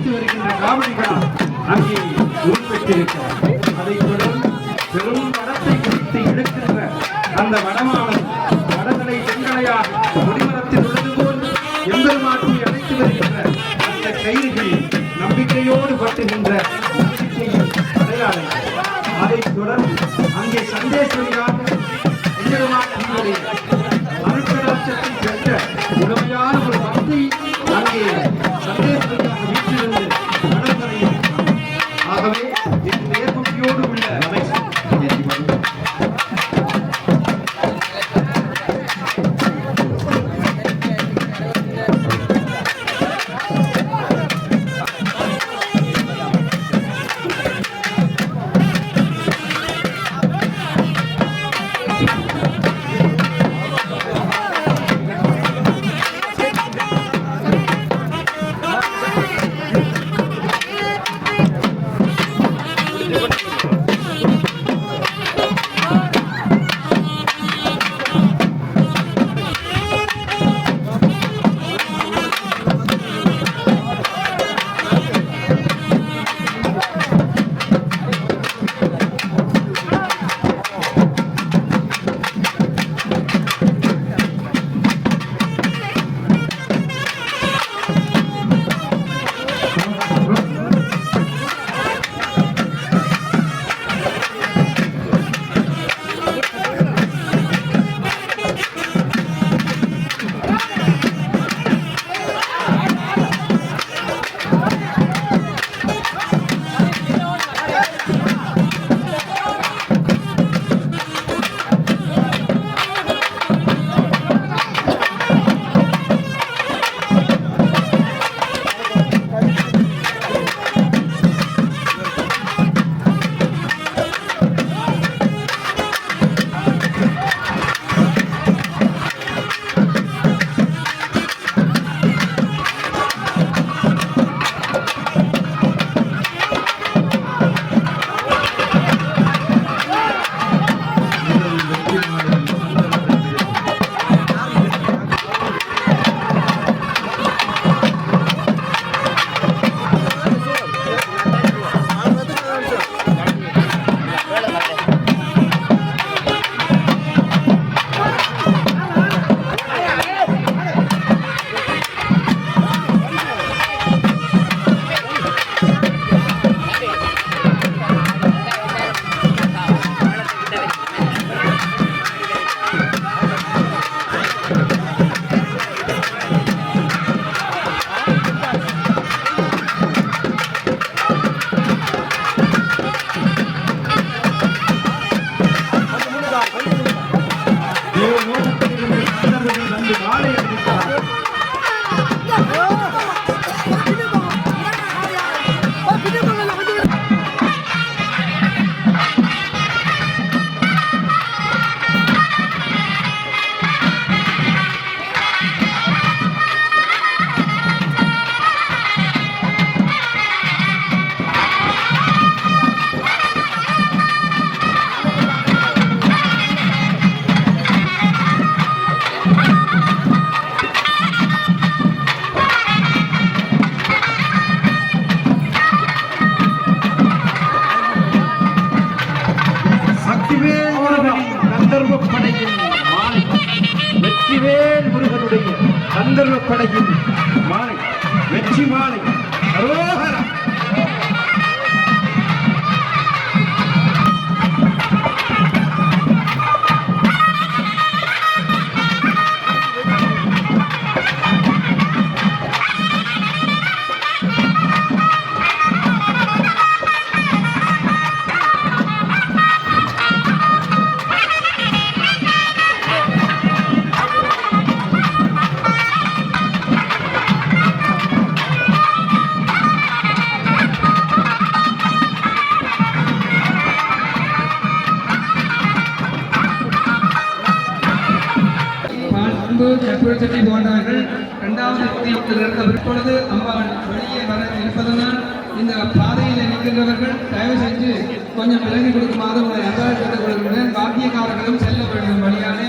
அழைத்து வருகின்ற காவடிகள் அங்கே உருப்பெற்றிருக்கிறார். அதைத் தொடர்ந்து பெரும் வடத்தை குறித்து இழுக்கின்ற அந்த வடமானது வடதலை செங்கலையாக கொடிமரத்தில் உள்ளது போல் எம்பெருமாட்டி அழைத்து வருகின்ற அந்த கயிறுகள் நம்பிக்கையோடு பட்டுகின்ற நம்பிக்கையின் அடையாளங்கள். அதைத் தொடர்ந்து அங்கே சந்தேஸ்வரியாக எம்பெருமாட்டியுடைய அருட்கடாட்சத்தை பெற்ற உடமையான ஒரு பக்தி அங்கே சந்தேஸ்வரியாக வீட்டிலிருந்து நடந்தறையில். ஆகவே இந்த நேர்மொழியோடு உள்ள கந்தர்வப்படையின் மாலை வெற்றி மாலை அரோகரா. செட்டி போன்றவர்கள் இரண்டாவது இப்பொழுது அம்பாள் வெளியே வர இருப்பதனால் இந்த பாதையில் நிற்கின்றவர்கள் தயவு செஞ்சு கொஞ்சம் விலகி கொடுக்குமாறு உங்களை அன்பாக கேட்டுக் கொள்கின்றேன். வாக்கியக்காரர்களும் செல்ல வேண்டும் வழியான,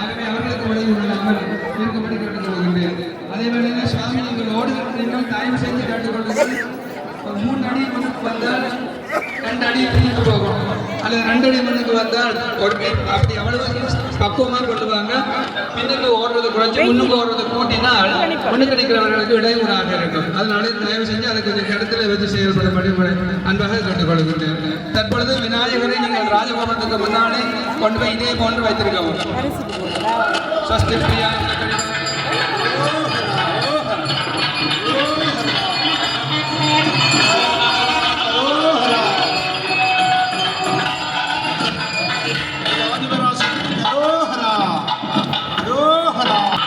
ஆகவே அவர்களுக்கு வழி விடாமல் இருக்கும்படி கேட்டுக் கொள்கின்றேன். அதே வேளையில் சுவாமி நீங்கள் ஓடுகிறீர்கள் தயவு செய்து கேட்டுக்கொள்ளுங்கள். ஒரு 3 அடி முன்னுக்கு வந்தால் 2 அடி பின்னுக்கு போகும், அல்லது 2 அடி முன்னுக்கு வந்தால் அப்படி அவ்வளவு பக்குவமாக கொள்ளுவாங்க. பின்னுக்கு ஓடுறது குறைச்சி முன்னுக்கு ஓடுறது கூட்டினால் முன்னுக்கு நிற்கிறவர்களுக்கு இடையூறாக இருக்கும். அதனால தயவு செஞ்சு அதை கொஞ்சம் இடத்துல வச்சு செயல்படும்படி அன்பாக கேட்டுக்கொள்கிறேன். தற்பொழுது விநாயகரை நீங்கள் ராஜகோபுரத்துக்கு முன்னாலே கொண்டு போய் இதே போன்று வைத்திருக்கவும். ஸ்வஸ்தி பிரியா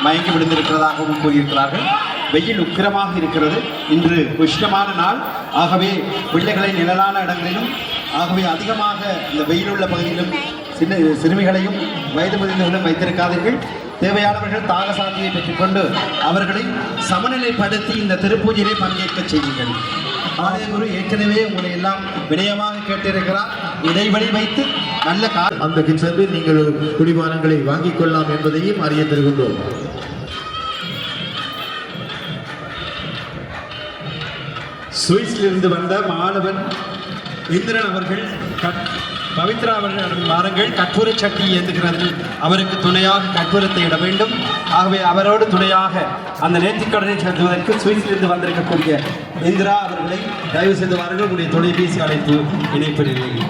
மயங்கி விழுந்திருக்கிறதாகவும் கூறியிருக்கிறார்கள். வெயில் உக்கிரமாக இருக்கிறது. இன்று உஷ்ணமான நாள். ஆகவே பிள்ளைகளை நிழலான இடங்களிலும், ஆகவே அதிகமாக இந்த வெயிலுள்ள பகுதியிலும் சிறுமிகளையும் வயது முதிர்ந்தவர்களும் வைத்திருக்காதீர்கள். தேவையானவர்கள் தாகசாந்தியை பெற்றுக்கொண்டு அவர்களை சமநிலைப்படுத்தி இந்த திருப்பூஜையிலே பங்கேற்க செய்யுங்கள். ஆலய குரு ஏற்கனவே உங்களை எல்லாம் வினயமாக கேட்டிருக்கிறார். இடைவெளி வைத்து நல்ல அந்த சென்று நீங்கள் குடிபானங்களை வாங்கிக் கொள்ளலாம் என்பதையும் அறிய தருகின்றோம். சுவிஸிலிருந்து வந்த மாணவன் இந்திரன் அவர்கள் பவித்ரா அவர்கள் வாருங்கள். கற்பூர சட்டி ஏந்துகிறது. அவருக்கு துணையாக கற்பூரத்தை இட வேண்டும். ஆகவே அவரோடு துணையாக அந்த நேர்த்திக்கடனை செலுத்துவதற்கு சுவிஸிலிருந்து வந்திருக்கக்கூடிய இந்திரா அவர்களை தயவு செய்து வாருங்கள். உங்களுடைய தொலைபேசி அழைப்பு இணைப்பிடுகிறீர்கள்.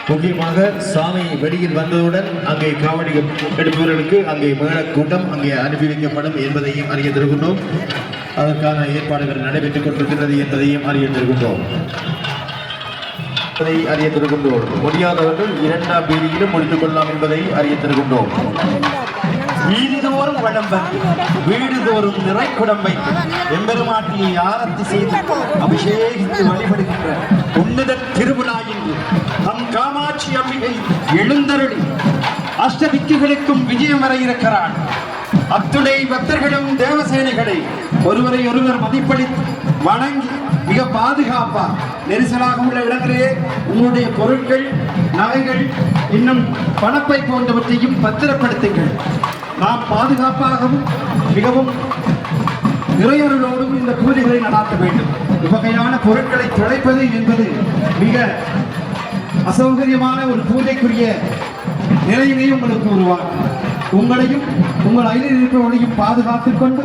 முக்கியமாக சாமி வெளியில் வந்ததுடன் அங்கே காவடி எடுப்பவர்களுக்கு அங்கே மேல கூட்டம் அங்கே அனுப்பி வைக்கப்படும் என்பதையும் அறிய தருகின்றோம். அதற்கான ஏற்பாடுகள் நடைபெற்றுக் கொண்டிருக்கிறது என்பதையும் அறிய தருகின்றோம். அறிய தருகின்றோம். முடியாதவர்கள் 2ஆம் வீதியிலும் முடித்துக் கொள்ளலாம் என்பதை அறிய தருகின்றோம். வீதிதோறும் வளம் வந்து வீடுதோறும் நிறைக்குடம் வைத்து எம்பெருமாட்டியை ஆரத்தி செய்து அபிஷேகித்து வழிபடுகின்ற உன்னத திருவிழா என்று நம் காமாட்சி அம்பிகை எழுந்தருளி அஷ்டதிக்குகளுக்கும் விஜயம் வர இருக்கிறாள். அத்துணை பக்தர்களும் தேவசேனைகளை ஒருவரை ஒருவர் மதிப்பளித்து வணங்கி மிக பாதுகாப்பா நெரிசலாக உள்ள இடங்களிலே உங்களுடைய பொருட்கள், நகைகள், இன்னும் பணப்பை போன்றவற்றையும் பத்திரப்படுத்துங்கள். நாம் பாதுகாப்பாகவும் மிகவும் நிறையர்களோடும் இந்த பூஜைகளை நடாத்த வேண்டும். இவ்வகையான பொருட்களை தொலைப்பது என்பது மிக அசௌகரியமான ஒரு பூஜைக்குரிய நிலையிலே உங்களுக்கு உருவாக்கும். உங்களையும் உங்கள் அயலில் இருப்பவர்களையும் பாதுகாத்துக் கொண்டு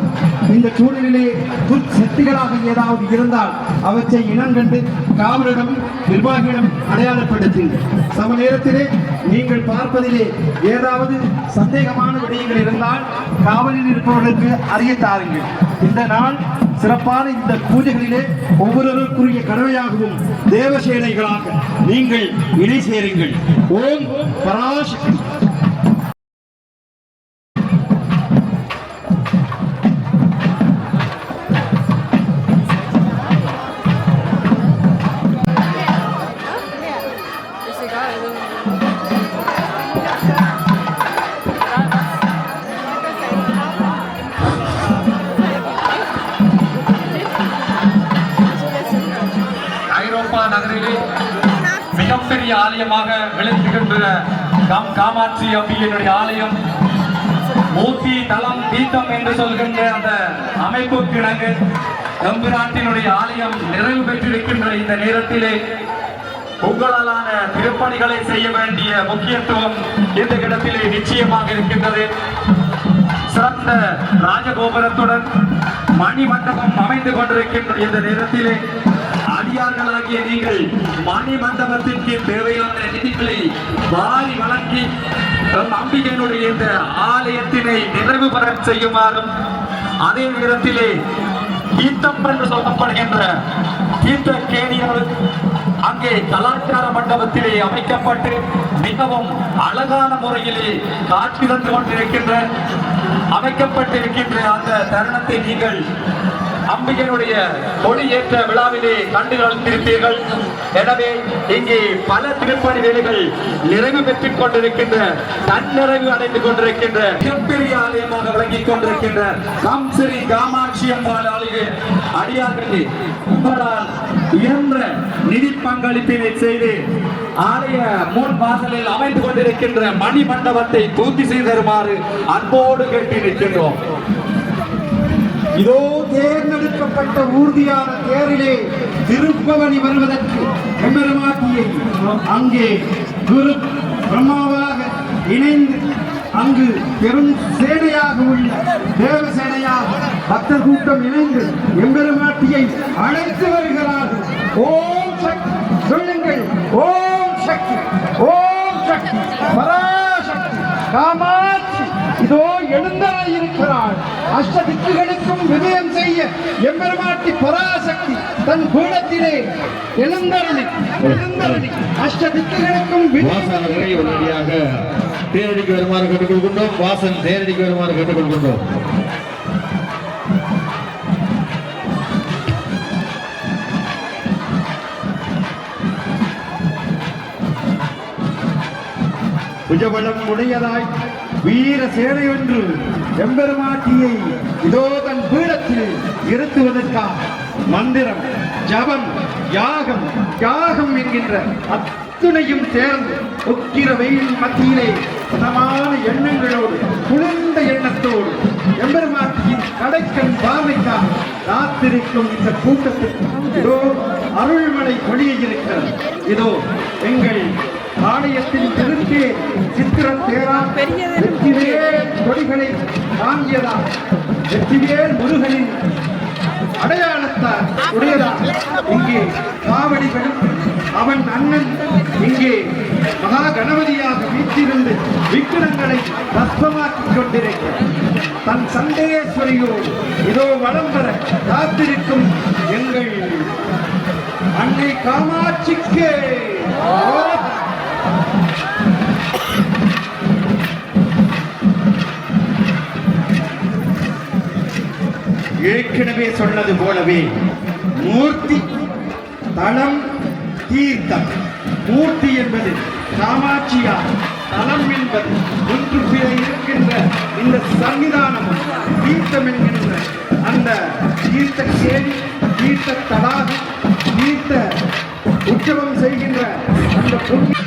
இந்த சூழலிலே துர்சக்திகளாக ஏதாவது இருந்தால் அவற்றை இனங்கண்டு காவலிடம் நிர்வாகியிடம் அடையாளப்படுத்துங்கள். சம நேரத்திலே நீங்கள் பார்ப்பதிலே ஏதாவது சந்தேகமான விடயங்கள் இருந்தால் காவலில் இருப்பவர்களுக்கு அறிய தாருங்கள். இந்த நாள் சிறப்பான இந்த பூஜைகளிலே ஒவ்வொருவருக்குரிய கடமையாகவும் தேவசேனைகளாக நீங்கள் இணை சேருங்கள். ஓம் பராசக்தி. நகரிலே மிகப்பெரிய ஆலயமாக விளங்குகின்ற காமாட்சி அம்பிகையினுடைய ஆலயம் மூர்த்தி தலம் தீர்த்தம் என்று சொல்கின்ற அந்த அமைப்புக்கு இணங்க எம்பெருமாட்டினுடைய ஆலயம் நிறைவு பெற்றிருக்கின்ற இந்த நேரத்திலே உங்களாலான திருப்பணிகளை செய்ய வேண்டிய முக்கியத்துவம் இந்த இடத்திலே நிச்சயமாக இருக்கின்றது. சிறந்த ராஜகோபுரத்துடன் மணி மண்டபம் அமைந்து கொண்டிருக்கின்ற இந்த நேரத்திலே அடியார்களாகிய நீங்கள் மணி மண்டபத்திற்கு தேவையான நிதிகளை வாரி வழங்கி அம்பிகையினுடைய இந்த ஆலயத்தினை நிறைவு பெற செய்யுமாறும், அதே நேரத்திலே தீர்த்தம் என்று சொல்லப்படுகின்ற தீர்த்த கேணிகள் அங்கே கலாச்சார மண்டபத்திலே அமைக்கப்பட்டு மிகவும் அழகான முறையிலே காட்சி தந்து கொண்டிருக்கின்ற அமைக்கப்பட்டிருக்கின்ற அந்த தருணத்தை நீங்கள் அம்பிகையினுடைய கொடியேற்ற விழாவிலே கண்டுகளித்திருப்பீர்கள். எனவே இங்கே பல திருப்பணி வேலைகள் நிறைவு பெற்றுக் கொண்டிருக்கின்ற தன்னிறைவு அடைந்து கொண்டிருக்கின்ற மிகப்பெரிய ஆலயமாக விளங்கிக் கொண்டிருக்கின்ற ஸ்ரீ காமாட்சி அம்பாள் ஆலய அடியார்களே உங்களால் இயன்ற நிதி பங்களிப்பினை செய்து ஆலய முன் வாசலில் அமைந்து கொண்டிருக்கின்ற மணி மண்டபத்தை பூர்த்தி செய்து தருமாறு அன்போடு கேட்டிருக்கின்றோம். இதோ தேர்ந்தெடுக்கப்பட்ட ஊர்தியான தேரிலே திருப்பவனி வருவதற்கு எம்பெருமாட்டியை அங்கே குரு பிரம்மாவாக இணைந்து அங்கு பெரும் சேனையாக உள்ள தேவசேனையாக பக்தர் கூட்டம் இணைந்து எம்பெருமாட்டியை அழைத்து வருகிறார்கள். ஓம் சக்தி சொல்லுங்கள். ஓம் சக்தி, ஓம் சக்தி, பராசக்தி, காமாட்சி இதோ எழுந்தாயிருக்கிறாள். அஷ்ட திக்குகளுக்கும் விஜயம் செய்ய எம்பெருமாட்டி பராசக்தி தன் கூடத்திலே எழுந்தருளி அஷ்ட திக்குகளுக்கும் உடனடியாக தேரடிக்கு வருமாறு கேட்டுக்கொள்கின்றோம். வாசன் தேரடிக்கு வருமாறு கேட்டுக்கொள்கின்றோம். புஜபலம் உடையதாய் வீர சேனை ஒன்று எம்பெருமாட்டியை இதோ தன் பீடத்தில் இருத்துவதற்காக மந்திரம், ஜபம், யாகம், யாகம் என்கின்ற அத்துணையும் சேர்ந்து உக்கிர வெயில் மத்தியிலே சதமான எண்ணங்களோடு குளிர்ந்த எண்ணத்தோடு எம்பெருமாட்டியின் கடைக்கண் பார்வைக்காக காத்திருக்கும் இந்த கூட்டத்திற்கு இதோ அருள்மலை பொழிய இருக்கிறது. இதோ எங்கள் ஆலயத்தின் திருத்தே சித்திர தேரா வெற்றிவேல் கொடிகளை தாங்கியதா வெற்றிவேல் முருகனின் அடையாளத்தால் உடையதா இங்கே காவடிகளும் அவன் அண்ணன் இங்கே மகா கணபதியாக வீற்றிருந்து விக்கிரங்களை பஸ்பமாக்கிக் கொண்டிருக்கிறார். தன் சண்டேஸ்வரியோடு இதோ வலம் வர காத்திருக்கும் எங்கள் அன்னை காமாட்சிக்கு ஏற்கனவே சொன்னது போலவே மூர்த்தி, தலம், தீர்த்தம். மூர்த்தி என்பது காமாட்சியா, தலம் என்பது ஒன்று பிற இருக்கின்ற இந்த சன்னிதானமும், தீர்த்தம் என்கின்ற அந்த தீர்த்த சேரி, தீர்த்த தடாகம், தீர்த்த உற்சவம் செய்கின்ற அந்த புண்ணிய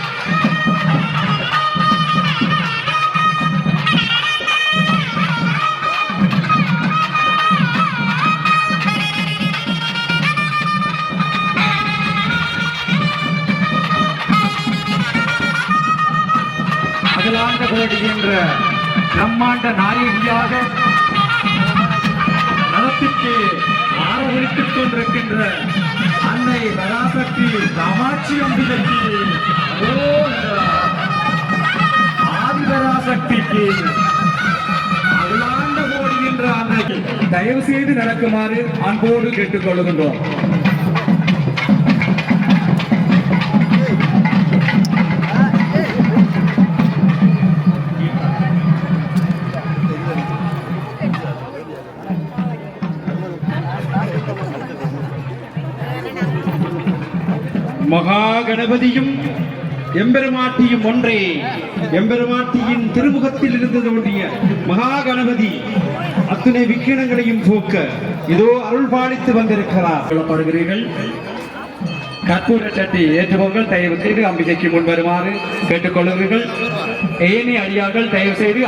அகிலாண்ட கோடி என்ற பிரம்மாண்ட நாயகியாக நலத்திற்கு ஆரவரித்துக் கொண்டிருக்கின்ற அன்னை பராசக்தி காமாட்சி அம்பிகைக்கு ஆதிபராசக்திக்கு அகிலாண்ட கோடி என்ற அன்னைக்கு தயவு செய்து நடக்குமாறு அன்போடு கேட்டுக்கொள்கின்றோம். மகா கணபதியும் எம்பெருமாட்டியும் ஒன்றே. எம்பெருமாட்டியின் திருமுகத்தில் இருந்து தோன்றிய மகா கணபதி அத்துணை விக்கிரங்களையும் போக்க இதோ அருள் பாலித்து வந்திருக்கிறார். சொல்லப்படுகிறீர்கள். கற்பூர சட்டி ஏற்றுபவர்கள் தயவு செய்து அம்பிகைக்கு முன் வருமாறு கேட்டுக்கொள்கிறீர்கள். ஏனைய அடியார்கள் தயவு செய்து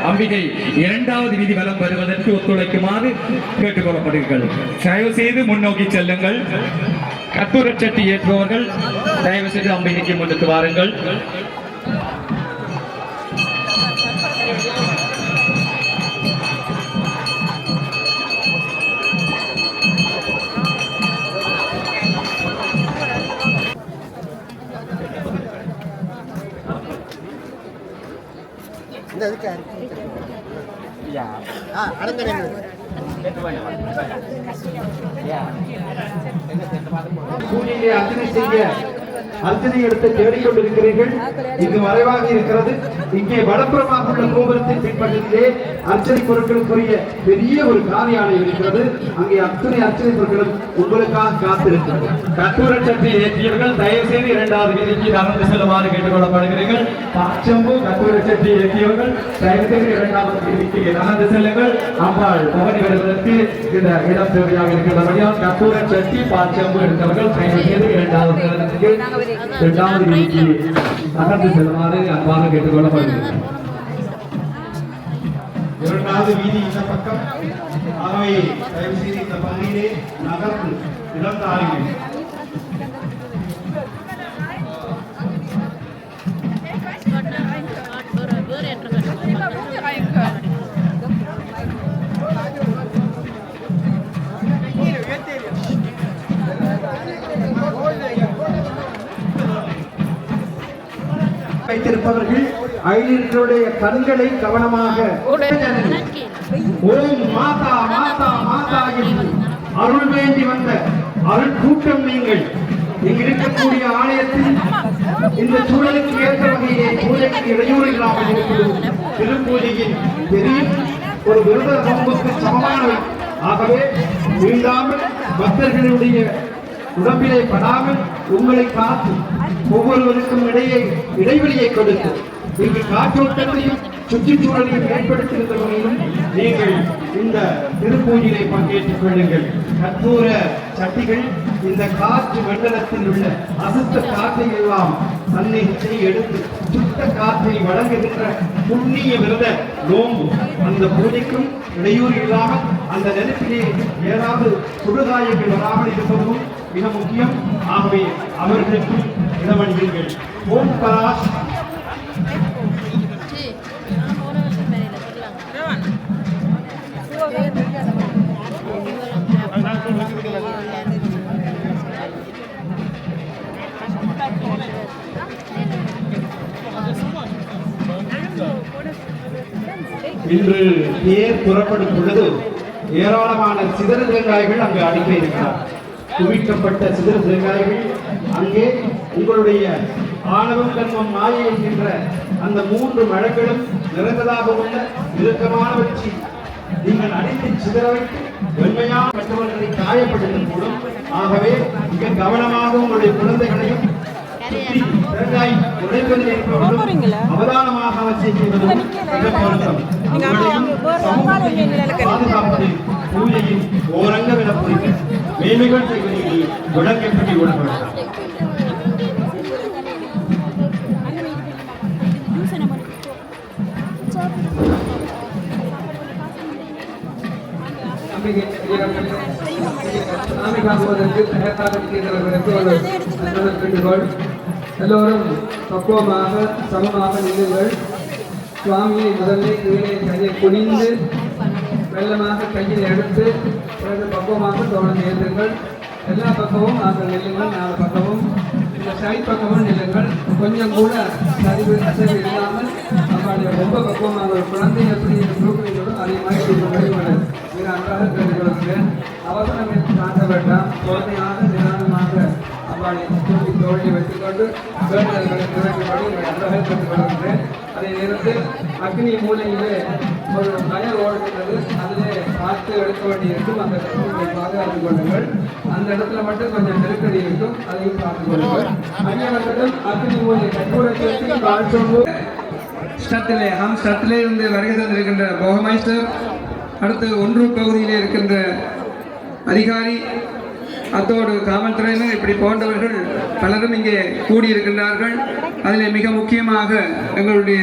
அம்பிகை இரண்டாவது வீதி வலம் வருவதற்கு ஒத்துழைக்குமாறு கேட்டுக்கொள்ளப்படுகிறீர்கள். தயவு செய்து முன்னோக்கி செல்லுங்கள். கற்பூர சட்டி ஏற்றுபவர்கள் தயவு செய்து அம்பிகைக்கு முன்னுக்கு வாருங்கள். அர்ச்சனை எடுத்து தேடிக்கொண்டிருக்கிறீர்கள். இங்கு மறைவாக இருக்கிறது. இங்கே வடப்புறமாக உள்ள கோபுரத்தின் பின்பக்கத்திலே அர்ச்சனை பொருட்களுக்குரிய பெரிய ஒரு காரியாலயம் இருக்கிறது. அங்கே அத்தனை அர்ச்சனை பொருட்களும் உங்களுக்காக காத்திருக்கிறது. கற்பூர சட்டி ஏற்றியவர்கள் தயவு செய்து இரண்டாவது வீதிக்கு நடந்து செல்லுமாறு கேட்டுக்கொள்ளப்படுகிறீர்கள். பாச்சம்பு கற்பூர சட்டி ஏற்றியவர்கள் தயவு செய்து இரண்டாவது வீதிக்கு நடந்து செல்லுங்கள். அம்பாள் பவனி வருவதற்கு இந்த இடம் தேவையாக இருக்கிறபடியால் கற்பூர சட்டி பாச்சம்பு எடுத்தவர்கள் தயவு செய்து இரண்டாவது இரண்டாவது வீதிக்கு நகர்ந்து செல்லுமாறு அன்பாக கேட்டுக்கொள்ளப்படுகிறது. இரண்டாவது வீதி இந்த பக்கம். ஆகவே தயவு செய்து இந்த பகுதியிலே நகர்ந்து இழந்தார்கள். வைத்திருப்பவர்கள் ஐநூறுடைய கண்களை கவனமாக ஓம் மாதா மாதா மாதா என்று அருள் வேண்டி வந்த அருள் கூட்டம் நீங்கள் இங்கு இருக்கக்கூடிய ஆலயத்தில் இந்த சூழலுக்கு ஏற்ற வகையிலே பூஜைக்கு இடையூறு இல்லாமல் இருக்கிறது. திருப்பூஜையின் பெரிய ஒரு விரத நோன்புக்கு சமமானவை. ஆகவே வீழ்ந்தாமல் பக்தர்களுடைய உடம்பிலே படாமல் உங்களை காத்து ஒவ்வொருவருக்கும் இடைவெளியை கொடுத்து இங்கு காற்றோட்டத்தையும் சுற்றுச்சூழலையும் ஏற்படுத்துகின்ற வகையிலும் நீங்கள் இந்த திருப்பூஜையிலே பங்கேற்றுக் கொள்ளுங்கள். கற்பூர சட்டிகள் இந்த காற்று மண்டலத்தில் உள்ள அசுத்த காற்றை எல்லாம் தன்னிச்சை எடுத்து சுத்த காற்றை வழங்குகின்ற புண்ணிய விரத நோம்பு. அந்த பூஜைக்கும் இடையூறு இல்லாமல் அந்த நெருப்பிலே ஏதாவது சுடுகாயங்கள் வராமல் இருப்பதும் மிக முக்கியம். ஆகவே அவர்களுக்கும் இடமளியுங்கள். ஓம் பராஷ் இன்று தேர் புறப்படும் பொழுது ஏராளமான சிதற தேங்காய்கள் அங்கு அடுக்கி இருக்கிறார். குவிக்கப்பட்ட சிதற தேங்காய்கள் அங்கே உங்களுடைய ஆணவம் கர்மம் மாயை என்கின்ற அந்த 3 மழங்களும் நிறைந்ததாக உள்ள இறுக்கமானவற்றை நீங்கள் அடித்து சிதற வைத்து வெண்மையான மற்றவர்களை காயப்படுத்தும் கூடும். ஆகவே மிக கவனமாக உங்களுடைய குழந்தைகளையும் தேங்காய் உடைப்பதில் இருப்பவர்களும் அவதானமாக அவற்றை செய்வதும் மிக பொருத்தம். பாதுகாப்பதில் பூஜையின் ஓரங்கம் என புரிந்து மேன்மைகள் செய்வதில் விளக்கப்படி உணர்வார். சாமி காப்பதற்கு தயாராக இருக்கின்றவர்களுக்கு ஒரு வேண்டுகோள். எல்லோரும் பக்குவமாக சமமாக நில்லுங்கள். சுவாமியை முதலில் கீழே கையை குனிந்து வெள்ளமாக கையில் எடுத்து பிறகு பக்குவமாக தொடர்ந்து ஏற்றுங்கள். எல்லா பக்கமும் நாங்கள் நில்லுங்கள். 4 பக்கமும் இந்த சைட் பக்கமும் நில்லுங்கள். கொஞ்சம் கூட சரிவு அசைவு இல்லாமல் நம்மளுடைய ரொம்ப பக்குவமாக ஒரு குழந்தை எப்படி தூக்குவீங்களோ அதே மாதிரி வழிபடு மிக அன்றாக கேட்டுக்கொள்கிறேன். அவசரம் தாண்ட வேண்டாம். குழந்தையாக நிதானமாக அவளை தூக்கி தோழி வைத்துக்கொண்டு வேண்டுதல்களை நிறைவேற்றபடி அன்றாக கேட்டுக்கொள்கிறேன். அதே நேரத்தில் அக்னி மூலையிலே ஒரு கயர் ஓடுகிறது. அதிலே பார்த்து எடுக்க வேண்டியிருக்கும். அந்த இடத்தை பாதுகாத்துக் கொள்ளுங்கள். அந்த இடத்துல மட்டும் கொஞ்சம் நெருக்கடி இருக்கும். அதையும் பார்த்துக் கொள்ளுங்கள். அந்நியவர்களும் அக்னி மூலை கற்பூரத்திற்கு கால்சொம்பு ஸ்டத்திலே ஸ்டத்திலே இருந்து வருகை தந்திருக்கின்ற போகமைஸ்டர், அடுத்து ஒன்றூர் பகுதியிலே இருக்கின்ற அதிகாரி, அத்தோடு காவல்துறையினர் இப்படி போன்றவர்கள் பலரும் இங்கே கூடியிருக்கின்றார்கள். அதில் மிக முக்கியமாக எங்களுடைய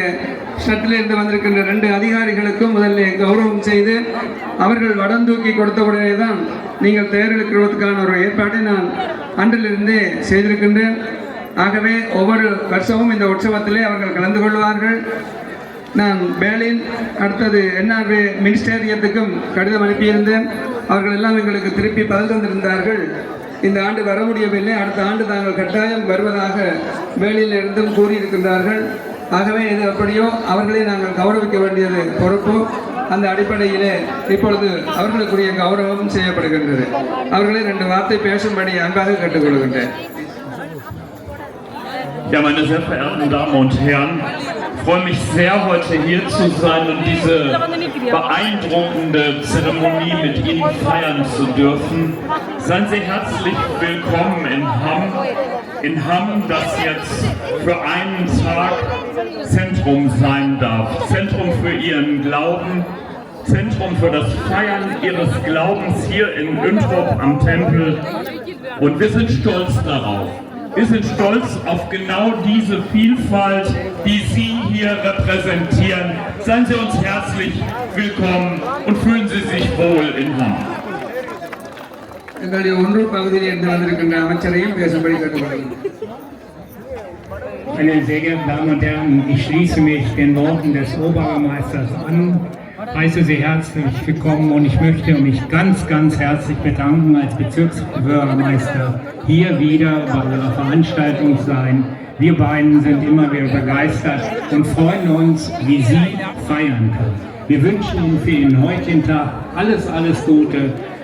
ஸ்டத்திலிருந்து வந்திருக்கின்ற 2 அதிகாரிகளுக்கும் முதலில் கௌரவம் செய்து அவர்கள் வடம் தூக்கி கொடுத்தவுடனே தான் நீங்கள் தேர்ந்தெடுக்கிறதுக்கான ஒரு ஏற்பாட்டை நான் அன்றிலிருந்தே செய்திருக்கின்றேன். ஆகவே ஒவ்வொரு வருஷமும் இந்த உற்சவத்திலே அவர்கள் கலந்து கொள்வார்கள். நான் பேலின் அடுத்தது NRA மினிஸ்டேரியத்துக்கும் கடிதம் அனுப்பியிருந்தேன். அவர்கள் எல்லாம் எங்களுக்கு திருப்பி பதில் தந்திருந்தார்கள். இந்த ஆண்டு வர முடியவில்லை, அடுத்த ஆண்டு தாங்கள் கட்டாயம் வருவதாக வேலையில் இருந்தும் கூறியிருக்கின்றார்கள். ஆகவே இது எப்படியோ அவர்களை நாங்கள் கௌரவிக்க வேண்டியது பொறுப்பு. அந்த அடிப்படையிலே இப்பொழுது அவர்களுக்குரிய கௌரவம் செய்யப்படுகின்றது. அவர்களை 2 வார்த்தை பேசும்படி அன்பாக கேட்டுக்கொள்கின்றேன். Ja, meine sehr verehrten Damen und Herren, ich freue mich sehr, heute hier zu sein und diese beeindruckende Zeremonie mit Ihnen feiern zu dürfen. Seien Sie herzlich willkommen in Hamm, das jetzt für einen Tag Zentrum sein darf. Zentrum für Ihren Glauben, Zentrum für das Feiern Ihres Glaubens hier in Güntrop am Tempel. Und wir sind stolz darauf. Wir sind stolz auf genau diese Vielfalt, die Sie hier repräsentieren. Seien Sie uns herzlich willkommen und fühlen Sie sich wohl in Hamm. எங்களுடைய ஒன்றூர் பகுதியில் இருந்து வந்திருக்கின்ற அமைச்சரையும் பேசும்படி கேட்டுக்கொள்கிறேன். Meine sehr geehrten Damen und Herren, ich schließe mich den Worten des Oberbürgermeisters an, heiße Sie herzlich willkommen und ich möchte mich ganz, ganz herzlich bedanken als Bezirksbürgermeister hier wieder bei Ihrer Veranstaltung sein. Wir beiden sind immer wieder begeistert und freuen uns, wie Sie feiern können. Wir wünschen Ihnen für Ihren heutigen Tag alles, alles Gute,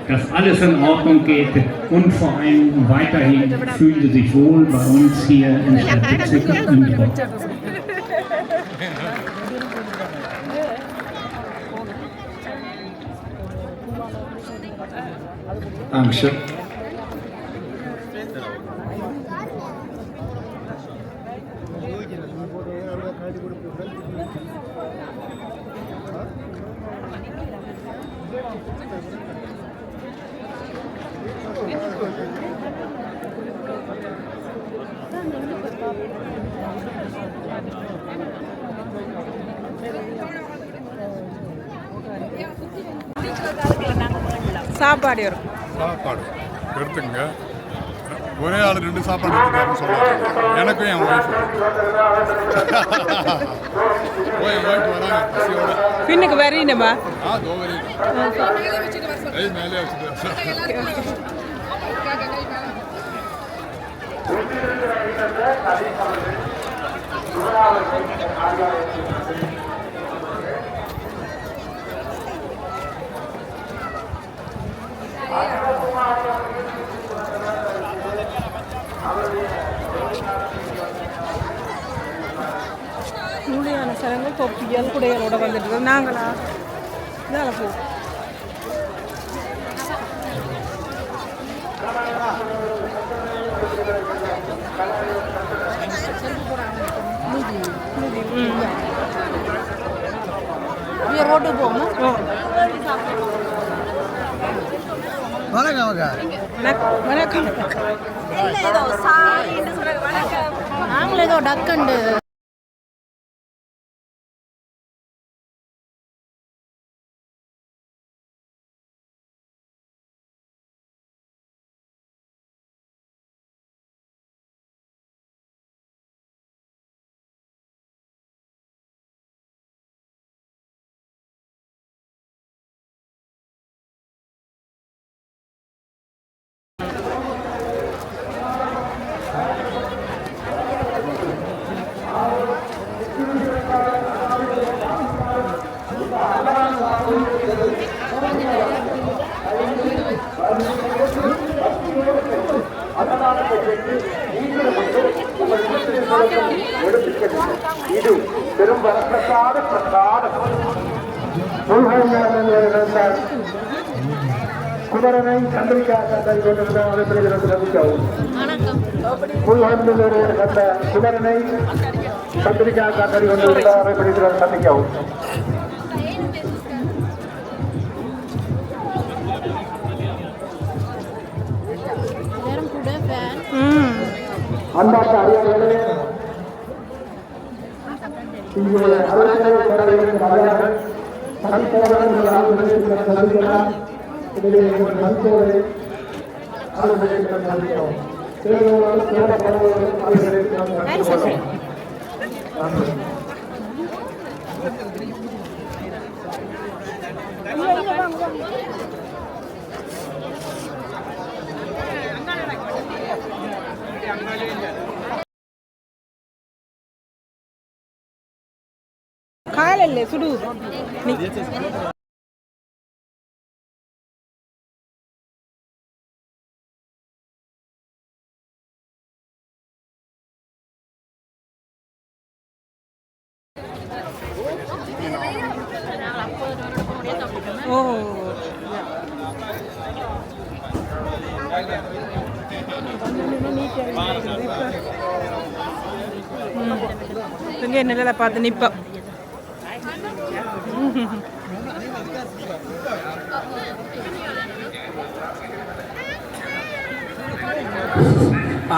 dass alles in Ordnung geht und vor allem weiterhin fühlen Sie sich wohl bei uns hier im Stadtbezirk Untrop. Dankeschön. சாப்பாடு வரும். சாப்பாடு எடுத்துங்க. ஒரே ஆள் 2 சாப்பாடு எடுத்துக்காருன்னு சொல்லுவாங்க. எனக்கும் என் wife வராங்க பசியோட. பின்னுக்கு வரீனமா? தோவரி மேலே வச்சுட்டு மூலியான சரங்கள் தொப்பியல் குடைகளோட வந்துட்டு நாங்களா இதால் போ ரோட்டு போகணும். வணக்கம். நாங்கள் ஏதோ டக்குண்டு இது பெரும் வரப்பிரசாத பிரசாதம். குமரனை சந்திரிக்காக சந்திக்கவும் கண்ட குமரனை சந்திரிக்காக சந்திக்கவும். அன்பார்ந்த அறியாளர்களே, இங்கே ಕಾಲಲ್ಲೇ ಸುಡು ஓ இங்கே நிலையில பார்த்து நிற்போம்.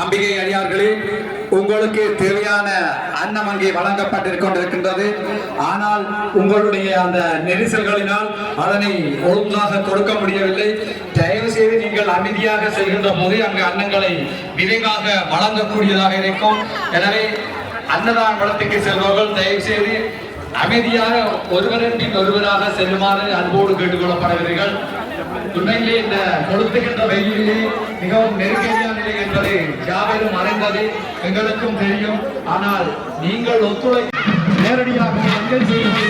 அம்பிகை அடியார்களே, உங்களுக்கு தேவையான அன்னம் அங்கே வழங்கப்பட்டு கொண்டிருக்கின்றது. ஆனால் உங்களுடைய அந்த நெரிசல்களினால் அதனை ஒழுங்காக கொடுக்க முடியவில்லை. தயவு செய்து நீங்கள் அமைதியாக செல்கின்ற போது அங்கு அன்னங்களை விரைவாக வழங்கக்கூடியதாக இருக்கும். எனவே அன்னதான வளத்துக்கு செல்பவர்கள் தயவு செய்து அமைதியாக ஒருவரின் பின் ஒருவராக செல்லுமாறு அன்போடு கேட்டுக்கொள்ளப்படுகிறீர்கள். உண்மையிலே இந்த கொளுத்துகின்ற வெயிலே மிகவும் நெருக்கடியான நிலை என்பது யாவரும் அறிந்தது, எங்களுக்கும் தெரியும். ஆனால் நீங்கள் ஒத்துழை நேரடியாக எங்கள் செய்து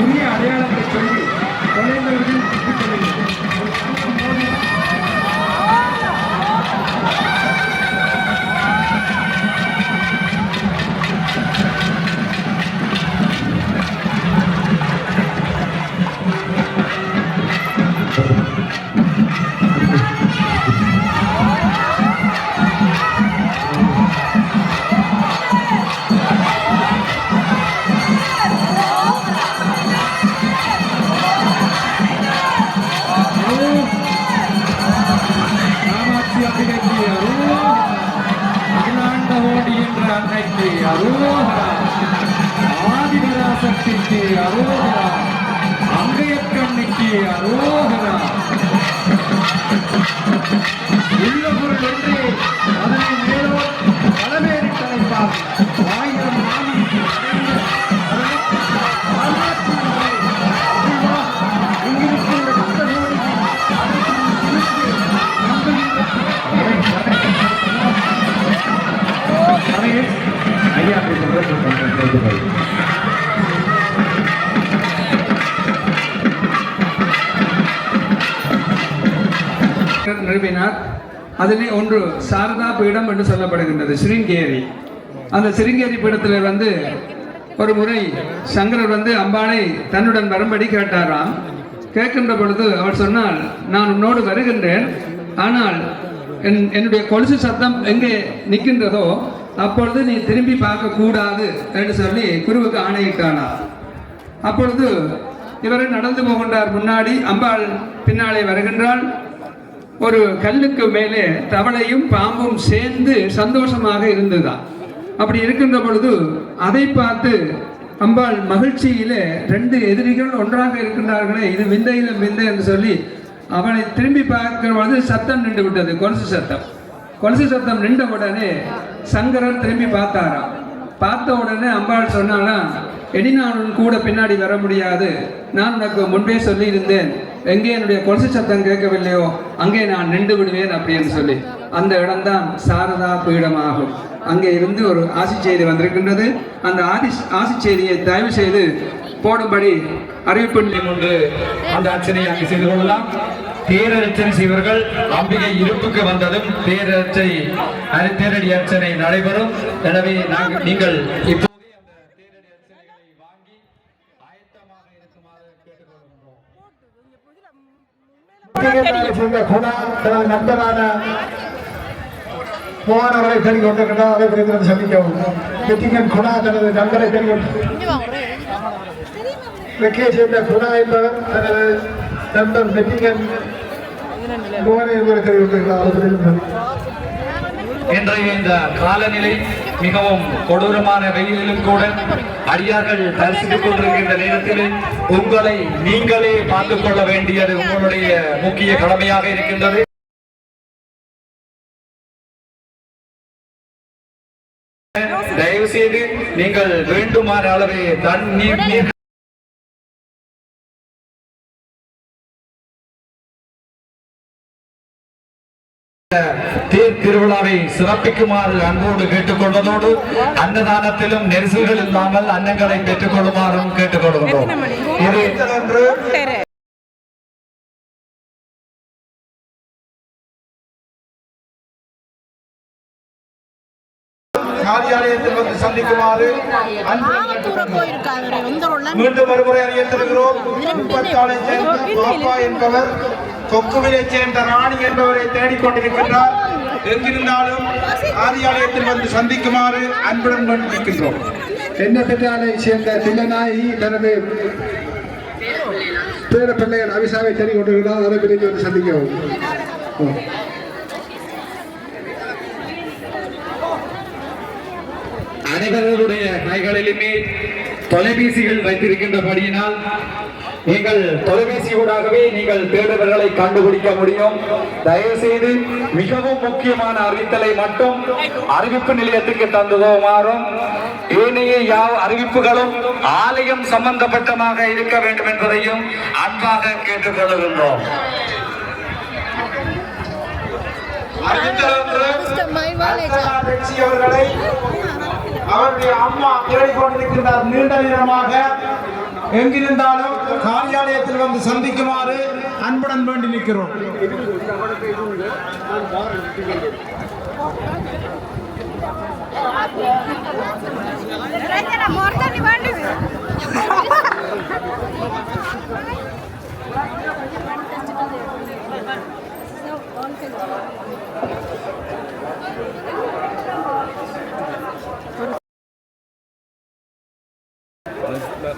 உரிய அடையாளத்தை சொல்லி தொலைந்தவர்கள் ஆதிபராசக்திக்கு அரோகரா, அங்கையக்கண்ணிக்கு அரோகரா. உள்ள பொருள் ஒன்றே, அதனை மேலோ பலவேறு தலைப்பார். 1000 நிறுவினார். அதிலே ஒன்று சாரதா பீடம் என்று சொல்லப்படுகின்றது, சிருங்கேரி. அந்த சிருங்கேரி பீடத்தில் ஒரு முறை சங்கரர் அம்பாளை தன்னுடன் வரும்படி கேட்டாராம். கேட்கின்ற பொழுது அவர் சொன்னால், நான் உன்னோடு வருகின்றேன், ஆனால் என்னுடைய கொலுசு சத்தம் எங்கே நிற்கின்றதோ அப்பொழுது நீ திரும்பி பார்க்க கூடாது என்று சொல்லி குருவுக்கு ஆணையிட்டானார். அப்பொழுது இவரை நடந்து போகின்றார். முன்னாடி அம்பாள் பின்னாலே வருகின்றாள். ஒரு கல்லுக்கு மேலே தவளையும் பாம்பும் சேர்ந்து சந்தோஷமாக இருந்ததுதான். அப்படி இருக்கின்ற பொழுது அதை பார்த்து அம்பாள் மகிழ்ச்சியிலே 2 எதிரிகள் ஒன்றாக இருக்கின்றார்களே, இது விந்தையிலும் விந்தை என்று சொல்லி அவனை திரும்பி பார்க்கிற பொழுது சத்தம் நின்று விட்டது, கொலுசு சத்தம். கொலுசு சத்தம் நின்ற உடனே சங்கரர் திரும்பி பார்த்தாராம். பார்த்த உடனே அம்பாள் சொன்னாலாம், இனி நான் கூட பின்னாடி வர முடியாது, நான் உனக்கு முன்பே சொல்லி இருந்தேன், எங்கே என்னுடைய கொலுசு சத்தம் கேட்கவில்லையோ அங்கே நான் நின்று விடுவேன் அப்படின்னு சொல்லி. அந்த இடம்தான் சாரதா பீடமாகும். அங்கே இருந்து ஒரு ஆசி செய்தி வந்திருக்கின்றது. அந்த ஆசி செய்தியை தயவு செய்து போடும்படி அறிவிப்பு ஒன்று அந்த அர்ச்சனையை அங்கு செய்து கொள்ளலாம். தேரர்ச்சனை செய்வர்கள் அம்பிகை இருப்புக்கு வந்ததும் தேரடி அர்ச்சனை நடைபெறும். எனவே நீங்கள் இப்போதே அந்த தேரடி அர்ச்சனைகளை வாங்கி ஆயத்தமாக இருக்குமாறு கேட்டுக்கொள்கின்றோம். நண்பரான போனவரை தெரிந்து கொண்டிருக்கிறார். அதை குறித்து சந்திக்கவும் வெற்றிகன் குணா தனது நண்பரை வெற்றியை சேர்ந்த குணா என்பவர் தனது நண்பர் வெற்றிகன் இன்றைய இந்த காலநிலை மிகவும் கொடூரமான வெயிலிலும் கூட அடியார்கள் தரிசித்துக் கொண்டிருக்கின்ற நேரத்தில் உங்களை நீங்களே பார்த்துக் கொள்ள வேண்டியது உங்களுடைய முக்கிய கடமையாக இருக்கின்றது. தயவு செய்து நீங்கள் வேண்டுமான அளவு தண்ணீர் தேர் திருவிழாவை சிறப்பிக்குமாறு அன்போடு கேட்டுக்கொள்வதோடு அன்னதானத்திலும் நெரிசல்கள் இல்லாமல் அன்னங்களை பெற்றுக் கொள்ளுமாறும் கேட்டுக்கொள்கின்றோம். சந்திக்குமாறு மீண்டும் ஒருமுறை அறியத்திருக்கிறோம். முப்பத்தாளைச் சேர்ந்த பாப்பா என்பவர் கொக்குவிலைச் சேர்ந்த ராணி என்பவரை தேடிக்கொண்டிருக்கின்றார். எங்கிருந்தாலும் ஆதியாலயத்தில் வந்து சந்திக்குமாறு அன்புடன் வேண்டியிருக்கின்றோம். தென்னப்பெற்றாலை சேர்ந்த தில்லநாயகி தனது பேர பிள்ளைகள் அவிசாவை தேடிக்கொண்டிருக்கிறார். அதை பிரிஞ்சு வந்து சந்திக்கவும். அனைவருடைய கைகளிலுமே தொலைபேசிகள் வைத்திருக்கின்றபடியினால் நீங்கள் தொலைபேசியூடாகவே நீங்கள் தேடுபவர்களை கண்டுபிடிக்க முடியும். தயவு செய்து மிகவும் முக்கியமான அறிவித்தலை மட்டும் அறிவிப்பு நிலையத்துக்கு தந்துமாறும், ஏனைய அறிவிப்புகளும் ஆலயம் சம்பந்தப்பட்டமாக இருக்க வேண்டும் என்பதையும் அன்பாக கேட்டுக்கொள்கின்றோம். அவருடைய அம்மா தேடிக்கொண்டிருக்கின்றார். நீண்ட நேரமாக எங்கிருந்தாலும் காரியாலயத்தில் வந்து சந்திக்குமாறு அன்புடன் வேண்டி நிற்கிறோம்.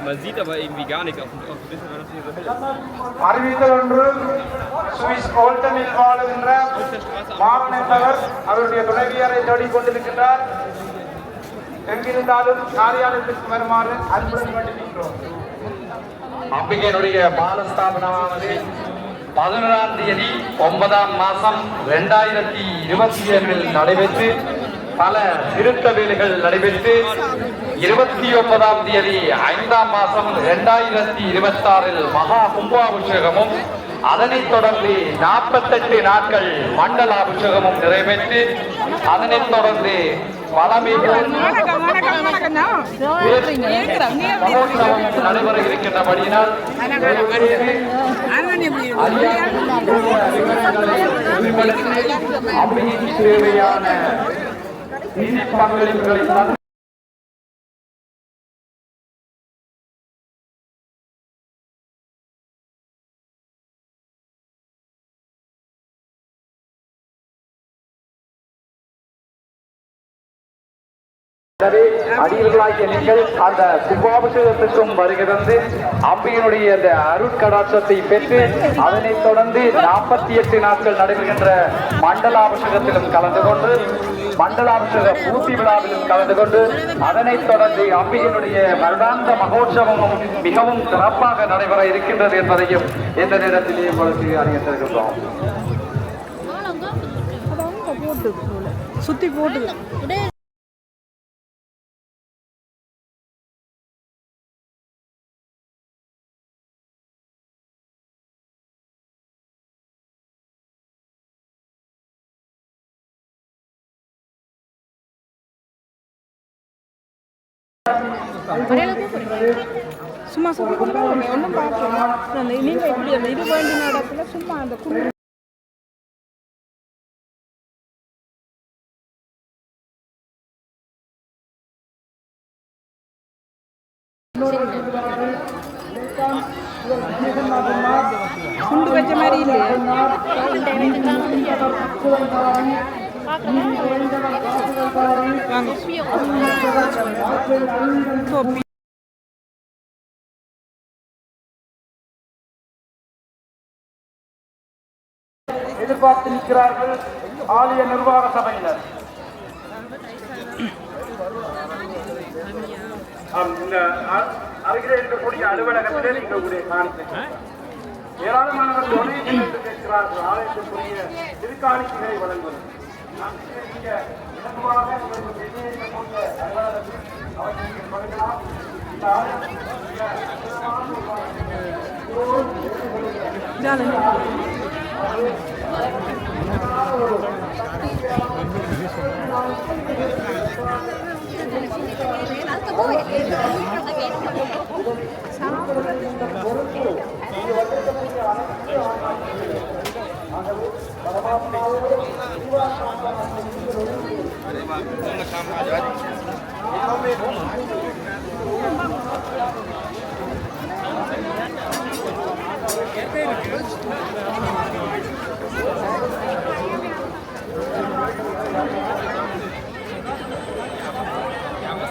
Man sieht aber irgendwie gar nichts. Auch ein bisschen, weil das hier so hell ist. அறிவித்தல் ஒன்று. சுவிஸ் கோல்டனில் வாழுகின்ற மாறன் என்பவர் அவருடைய துணைவியாரை தேடிக்கொண்டிருக்கின்றார். எங்கிருந்தாலும் காரியாலயத்திற்கு வருமாறு அன்புடன் வேண்டியிருக்கிறோம். அம்பிகையினுடைய பாலஸ்தாபனமானது 11ஆம் தேதி 9ஆம் மாதம் 2027 நடைபெற்று பல திருத்த வேலைகள் நடைபெற்று 29ஆம் தேதி 5ஆம் மாதம் 2026 மகா கும்பாபிஷேகமும் அதனைத் தொடர்ந்து 48 நாட்கள் மண்டலாபிஷேகமும் நிறைவேற்றி அதனைத் தொடர்ந்து நடைபெற இருக்கின்றபடியினால் அம்பிகைக்கு தேவையான பங்களிப்புகளை அடியவர்களாகிய நீங்கள் அந்த கும்பாபிஷேகத்திற்கும் வருகிறது அம்பிகையினுடைய அந்த அருட்கடாட்சத்தை பெற்று அதனைத் தொடர்ந்து 48 நாட்கள் நடைபெறுகின்ற மண்டலாபிஷேகத்திலும் கலந்து கொண்டு மண்டலாபிஷேக பூர்த்தி விழாவிலும் கலந்து கொண்டு அதனைத் தொடர்ந்து அம்பிகையினுடைய வருடாந்த மகோற்சவமும் மிகவும் சிறப்பாக நடைபெற இருக்கின்றது என்பதையும் இந்த நேரத்திலேயே பொறுத்து அறிவித்திருக்கின்றோம். சுத்தி போட்டு சும்மா சுத்தி கொண்டு ஒன்றும் பார்க்கலாம். நீங்கள் எப்படி அந்த இது வேண்டிய இடத்துல சும்மா அந்த குழு குண்டு வச்ச மாதிரி இல்லையே. எதிர்பார்த்து நிற்கிறார்கள் ஆலய நிர்வாக சபையினர். இந்த அருகிலே இருக்கக்கூடிய அலுவலகத்திலே நீங்களுடைய காணிக்கை ஏராளமானவர் டொனேஷன் என்று கேட்கிறார்கள். ஆலயத்திற்குரிய திருக்காணிக்கைகளை வழங்குவது இலகுவாக அலுவலகத்தில் அவற்றை வழங்கலாம். இந்த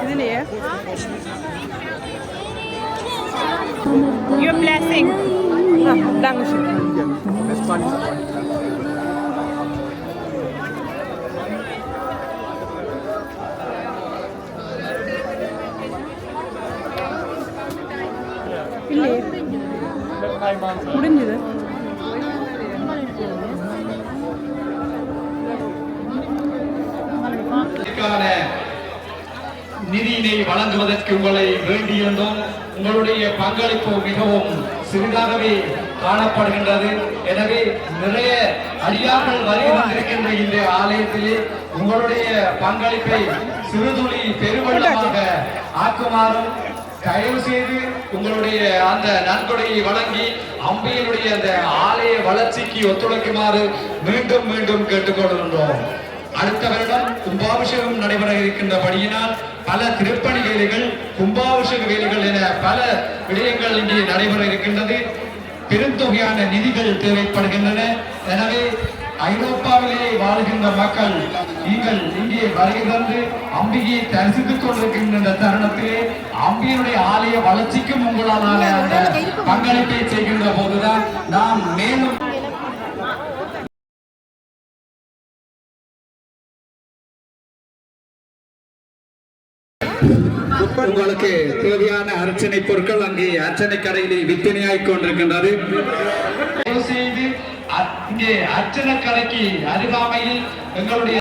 இதுலயே your blessing dankeschön இல்லையே முடிஞ்சது நிதியினை வழங்குவதற்கு உங்களை வேண்டியிருந்தோம். உங்களுடைய பங்களிப்பு மிகவும் சிறிதாகவே காணப்படுகின்றது. எனவே நிறைய அடியார்கள் வருகின்ற இந்த ஆலயத்திலே உங்களுடைய பங்களிப்பை சிறுதுளி பெருவெள்ளமாக ஆக்குமாறும் தயவு செய்து உங்களுடைய அந்த நன்கொடையை வழங்கி அம்பியினுடைய அந்த ஆலய வளர்ச்சிக்கு ஒத்துழைக்குமாறு மீண்டும் மீண்டும் கேட்டுக்கொள்கின்றோம். அடுத்த வருடம் கும்பாபிஷேகம் நடைபெற இருக்கின்றபடியினால் பல திருப்பணி வேலைகள், கும்பாபிஷேக வேலைகள் என பல விடயங்கள் இங்கே நடைபெற இருக்கின்றது. பெருந்தொகையான நிதிகள் தேவைப்படுகின்றன. எனவே ஐரோப்பாவிலே வாழ்கின்ற மக்கள் நீங்கள் இங்கே வருகிறது அம்பிகையை தரிசித்துக் கொண்டிருக்கின்ற தருணத்திலே அம்பியினுடைய ஆலய வளர்ச்சிக்கும் உங்களால் அந்த பங்களிப்பை செய்கின்ற போதுதான் நாம் மேலும் உங்களுக்கு தேவையான அர்ச்சனை பொருட்கள் அங்கே அர்ச்சனை கடையிலே விற்பனையாகிக் கொண்டிருக்கின்றது. இங்கே அர்ச்சனை கடைக்கு அருகாமையில் எங்களுடைய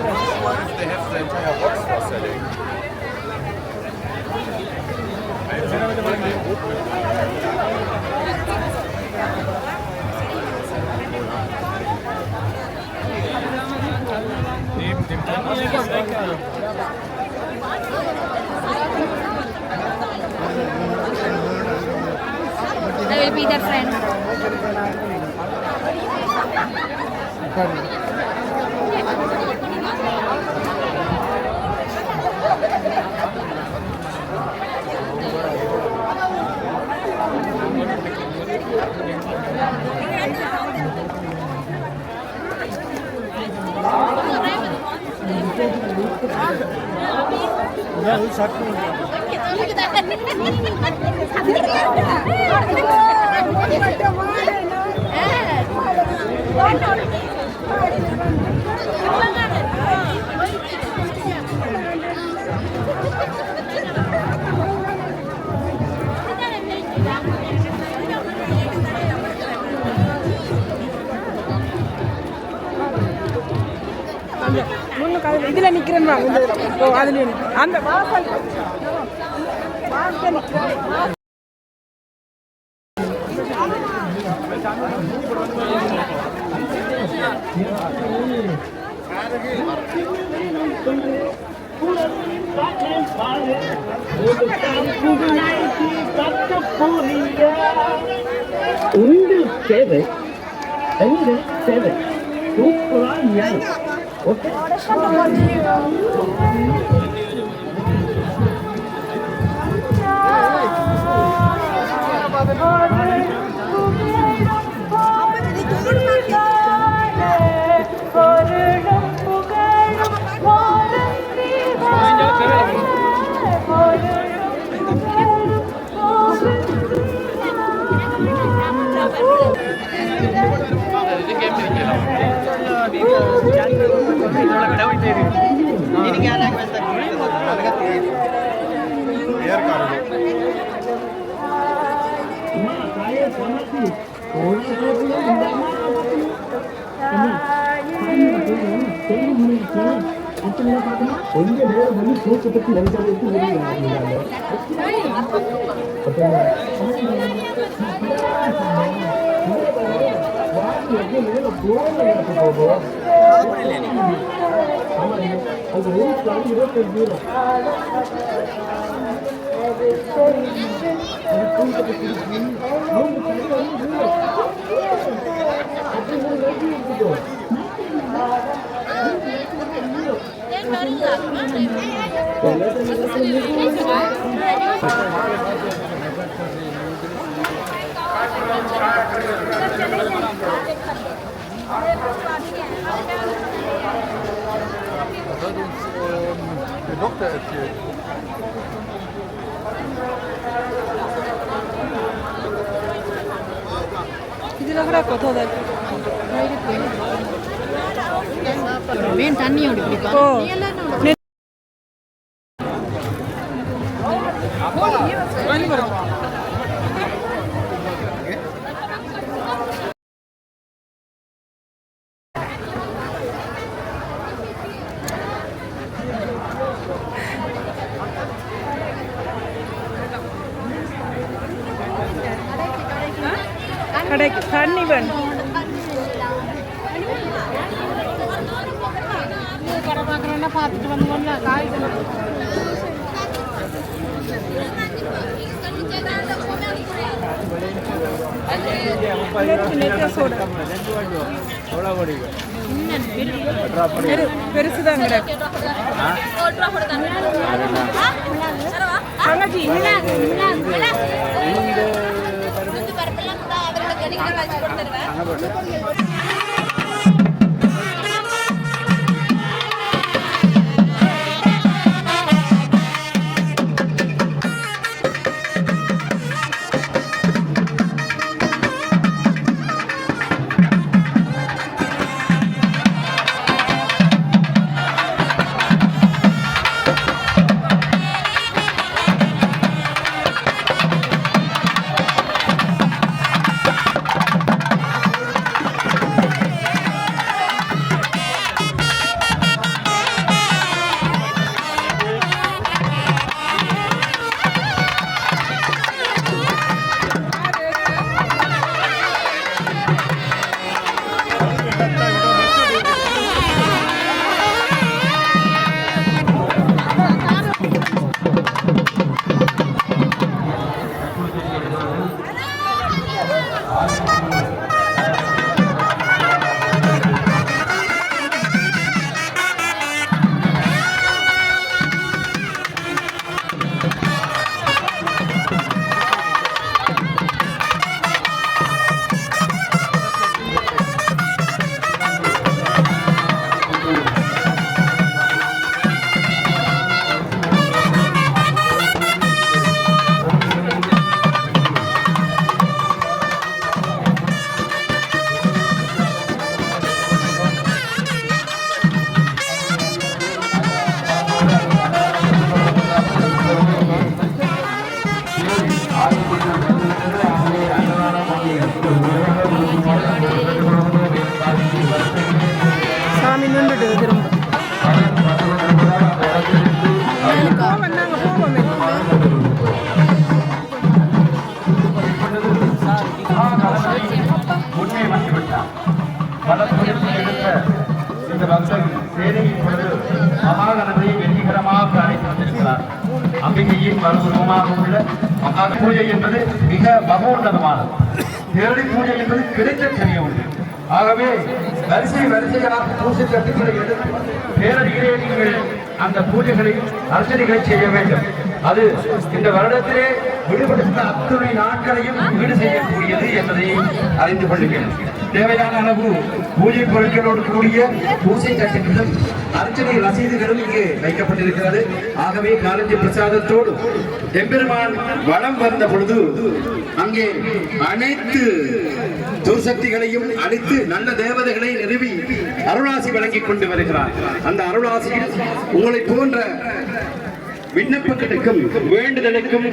I will be their friend. இதுல நிக்கிறேன் அதுல அந்த வாசல் நிக்கிறேன். உங்கள் சேவை எங்கள் சேவை சூப்பராக ஓகே கொஞ்ச நேரம் வந்து தூக்கத்துக்கு Der Doktor erzählt. இதில் கூட கொத்தோ தான் தண்ணி ஓடி பிடிப்பா ஓ கடைக்கு தண்ணி வேணும் கடை பார்க்குறோன்னா பார்த்துட்டு வந்தோம்ல காய்கறி பெருசுதான் தங்கச்சி சாமி நின்றுட்டு திரும்ப முன்னே வந்துவிட்டார். பல முயற்சி எடுத்த இந்த பக்தர் சேனையின் பொழுது மகாகணபதியை வெற்றிகரமாக அழைத்து வந்திருக்கிறார். அம்பிகையின் மறுரூபமாக உள்ள மகா பூஜை என்பது மிக மகோன்னதமானது. தேடி பூஜை என்பது கிடைக்க தெரிய உண்டு. ஆகவே வரிசையாக பூஜை கட்டுகளை எடுத்து பேரடிகளே நீங்கள் அந்த பூஜைகளை அர்ச்சனைகளை செய்ய வேண்டும். அது இந்த வருடத்திலே விடுபடுத்த அத்துணை நாட்களையும் ஈடு செய்யக்கூடியது என்பதை அறிந்து கொள்ளுங்கள். தேவையான அளவு பூஜை பொருட்களோடு கூடிய பூஜை கட்டுகளும் அர்ச்சனை ரசீதுகளும் இங்கு வைக்கப்பட்டிருக்கிறது. ஆகவே காலஞ்சி பிரசாதத்தோடு எம்பெருமான் வளம் வந்த பொழுது அங்கே அனைத்து துர்சக்திகளையும் அழித்து நல்ல தேவதைகளை நிறுவி அருளாசி வழங்கிக் கொண்டு வருகிறார். அந்த அருளாசியில் உங்களை போன்ற விண்ணப்பங்களுக்கும் வேண்டுதலுக்கும்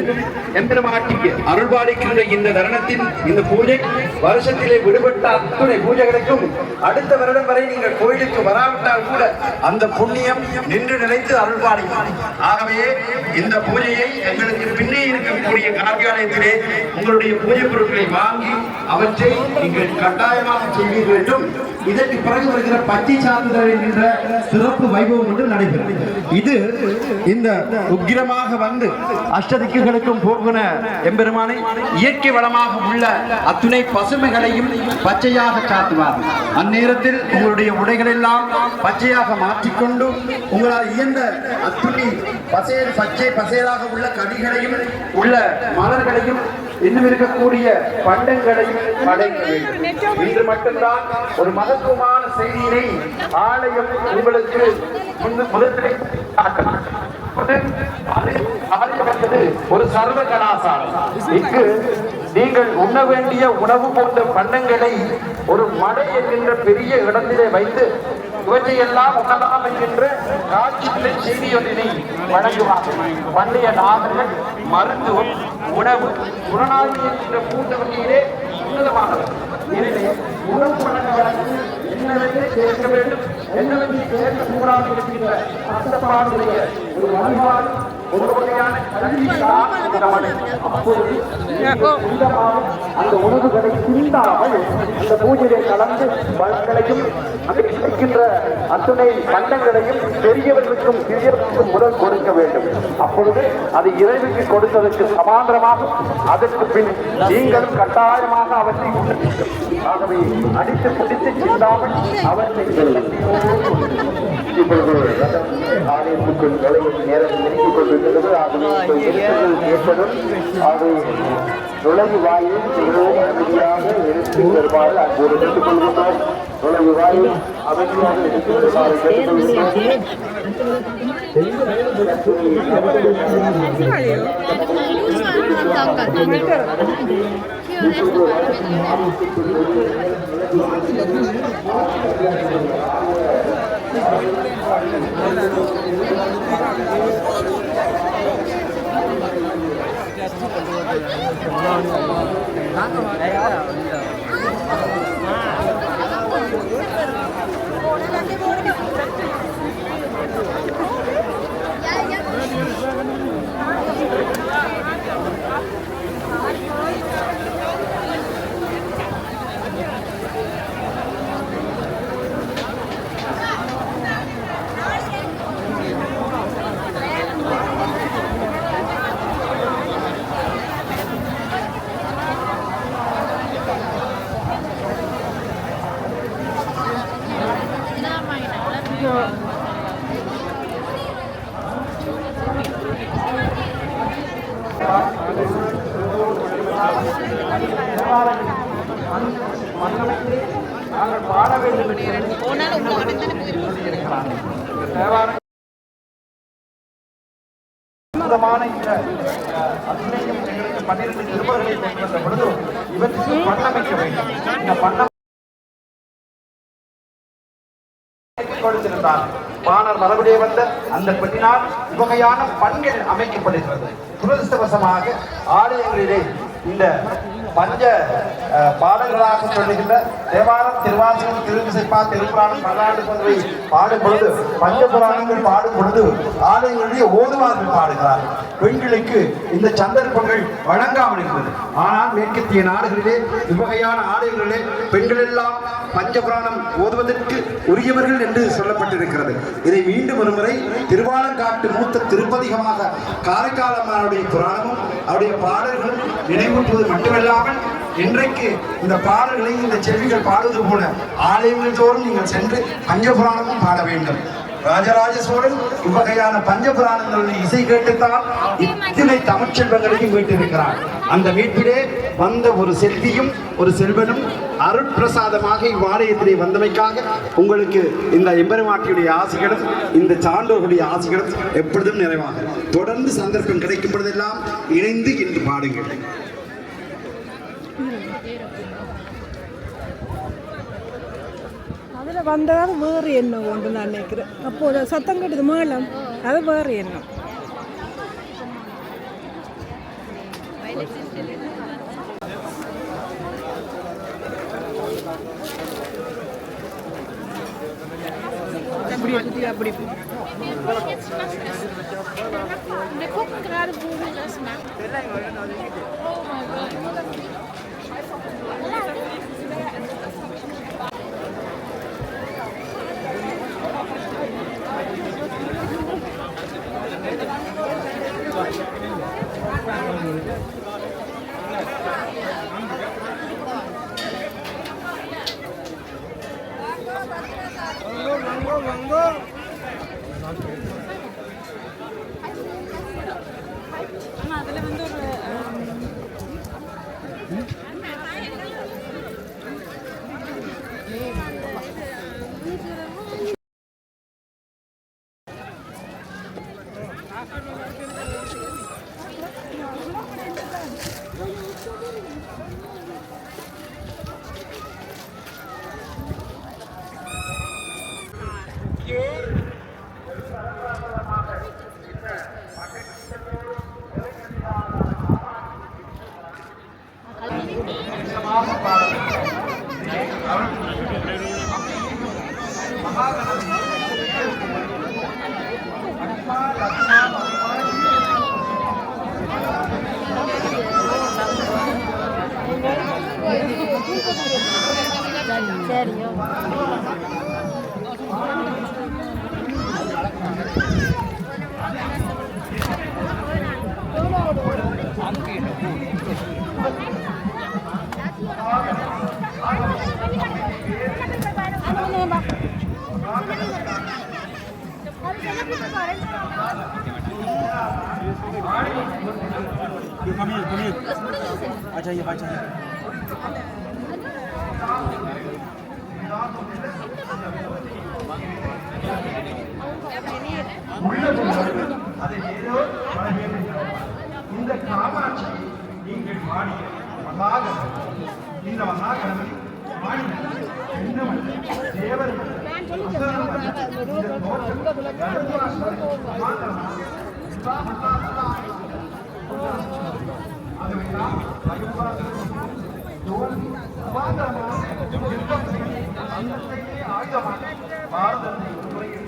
எம்பெருமாட்டிக்கு அருள்பாலிக்கின்ற இந்த தருணத்தின் இந்த பூஜை வருஷத்திலே விடுபட்ட அத்துணை பூஜைகளுக்கும் அடுத்த வருடம் வரை நீங்கள் கோயிலுக்கு வராவிட்டால் கூட அந்த புண்ணியம் நின்று நிலைத்து அருள்பாலிக்கும். ஆகவே இந்த பூஜையை எங்களுக்கு பின்னே இருக்கக்கூடிய காரியாலயத்திலே உங்களுடைய பூஜை பொருட்களை வாங்கி அவற்றை நீங்கள் கட்டாயமாக செய்ய வேண்டும். இதற்கு பிறகு வருகிற பச்சை சாத்துதல் என்கின்ற சிறப்பு வைபவம் ஒன்று நடைபெறும். இது இந்த உக்கிரமாக வந்து அஷ்டதிக்குகளுக்கும் போகிற எம்பெருமானை இயற்கை வளமாக உள்ள அத்துணை பசுமைகளையும் பச்சையாக சாத்துவார். அந்நேரத்தில் உங்களுடைய உடைகள் எல்லாம் பச்சையாக மாற்றிக்கொண்டு உங்களால் இயன்ற அத்துணை பச்சை பசையலாக உள்ள கனிகளையும் உள்ள மலர்களையும் இன்னும் இருக்கக்கூடிய பண்டங்களையும் படைக்க வேண்டும். இன்று மட்டும்தான் ஒரு மகத்துவமான செய்தியினை ஆலயம் உங்களுக்கு முதலில் ஒரு சர்வ கலாசாரம். இங்கு நீங்கள் உண்ண வேண்டிய உணவு போன்ற பண்டங்களை ஒரு மடை என்கின்ற பெரிய இடத்திலே வைத்து இவற்றையெல்லாம் உணலாம் என்கின்ற ராஜ்யத்திலே செய்தியொன்றினை வழங்குவார்கள். பண்டைய நாகர்கள் மருத்துவம், உணவு, புலனாய்வு என்கின்ற மூன்று வகையிலே உன்னதமானது. எனவே உணவு பழக்கவழக்கு என்னவென்று சேர்க்க வேண்டும், என்னவென்று சேர்க்கக்கூடாது என்கின்ற அர்த்தப்பாடுடைய ஒரு வழிபாடு, ஒரு வகையான கல்விதான் அப்பொழுது அந்த உணவுகளை சிந்தாமல் அந்த பூஜையை கலந்து பழங்களையும் அதை கிடைக்கின்ற அத்துணை பண்டங்களையும் பெரியவர்களுக்கும் சிறியவர்களுக்கும் முதல் கொடுக்க வேண்டும். அப்பொழுது அது இறைவனுக்கு கொடுத்ததற்கு சமாந்தரமாக அதற்கு பின் நீங்களும் கட்டாயமாக அவற்றை ஆகவே அடித்து பிடித்து சிந்தாமல் அவற்றை இப்பொழுது ஆலயத்துக்குள் நுழையும் நேரம் நெருங்கிக் கொண்டிருக்கிறது. ஆகவே ஏற்படும் ஆகவே நுழைவு வாயில் மிகவும் அமைதியாக எடுத்து வருமாறு அன்போடு கேட்டுக் கொள்கின்றோம். நுழைவு வாயில் அமைதியாக எடுத்து வருமாறு பாட வேண்டும் இந்த அத்தனையும் எங்களுக்கு 12 திருமணங்களை கொண்டு வந்த பொழுது இவற்றுக்கு பண்ணமைக்க வேண்டும். இந்த பண்ண கொடுத்திருந்தார். பாணர் மரபுடைய வந்த அந்த பெண்ணினால் இவ்வகையான பண்கள் அமைக்கப்படுகிறது. துரதிருஷ்டவசமாக ஆலயங்களிலே இந்த பஞ்ச பாடல்களாக சொல்லுகின்ற தேவாரம், திருவாசகம், திருவிசைப்பா, திருப்புராணம், பல்லாண்டு போன்றவை பாடும் பொழுது, பஞ்ச புராணங்கள் பாடும் பொழுது ஆலயங்களிலே ஓதுவார்கள் பாடுகிறார்கள். பெண்களுக்கு இந்த சந்தர்ப்பங்கள் வழங்காமல் இருக்கிறது. ஆனால் மேற்கத்திய நாடுகளிலே இவ்வகையான ஆலயங்களிலே பெண்கள் எல்லாம் பஞ்சபுராணம் ஓதுவதற்கு உரியவர்கள் என்று சொல்லப்பட்டிருக்கிறது. இதை மீண்டும் ஒருமுறை திருவாலங்காட்டு மூத்த திருப்பதிகமாக காரைக்காலம்மானுடைய புராணமும் அவருடைய பாடல்களும் நினைவூட்டுவது மட்டுமல்லாமல் இன்றைக்கு இந்த பாடல்களை இந்த செல்விகள் பாடுவது போல ஆலயங்கள் தோறும் நீங்கள் சென்று பஞ்சபுராணமும் பாட வேண்டும். ராஜராஜ சோழன் இவ்வகையான பஞ்சபுராணங்களுடைய இசை கேட்டுத்தான் இத்தனை தமிழ்ச்செல்வங்களையும் மீட்டிருக்கிறார். அந்த மீட்பிலே வந்த ஒரு செல்வியும் ஒரு செல்வனும் அருட்பிரசாதமாக இவ்வாலயத்திலே வந்தமைக்காக உங்களுக்கு இந்த எம்பெருமாட்டியுடைய ஆசைகளும் இந்த சான்றோர்களுடைய ஆசைகளும் எப்பொழுதும் நிறைவாக தொடர்ந்து சந்தர்ப்பம் கிடைக்கும் பொழுதெல்லாம் இணைந்து இன்று பாடுங்கள். அதில் வந்ததால் வேறு எண்ணம் உண்டு நான் நினைக்கிறேன். அப்போது சத்தம் கட்டுது மேளம், அது வேறு எண்ணம். அப்படி Wir gucken gerade, wo wir das machen. அதில் வந்து ஒரு விசுவாச பாடல் சரி요. अच्छा ये बात चाहिए அதை ஏதோ இந்த காமாட்சி நீங்கள் மாடிய மகாகணபதி இந்த மகாகணபதி மாடின என்னவன் தேவர் ஆயுதமாக பாரதத்தை முறையில்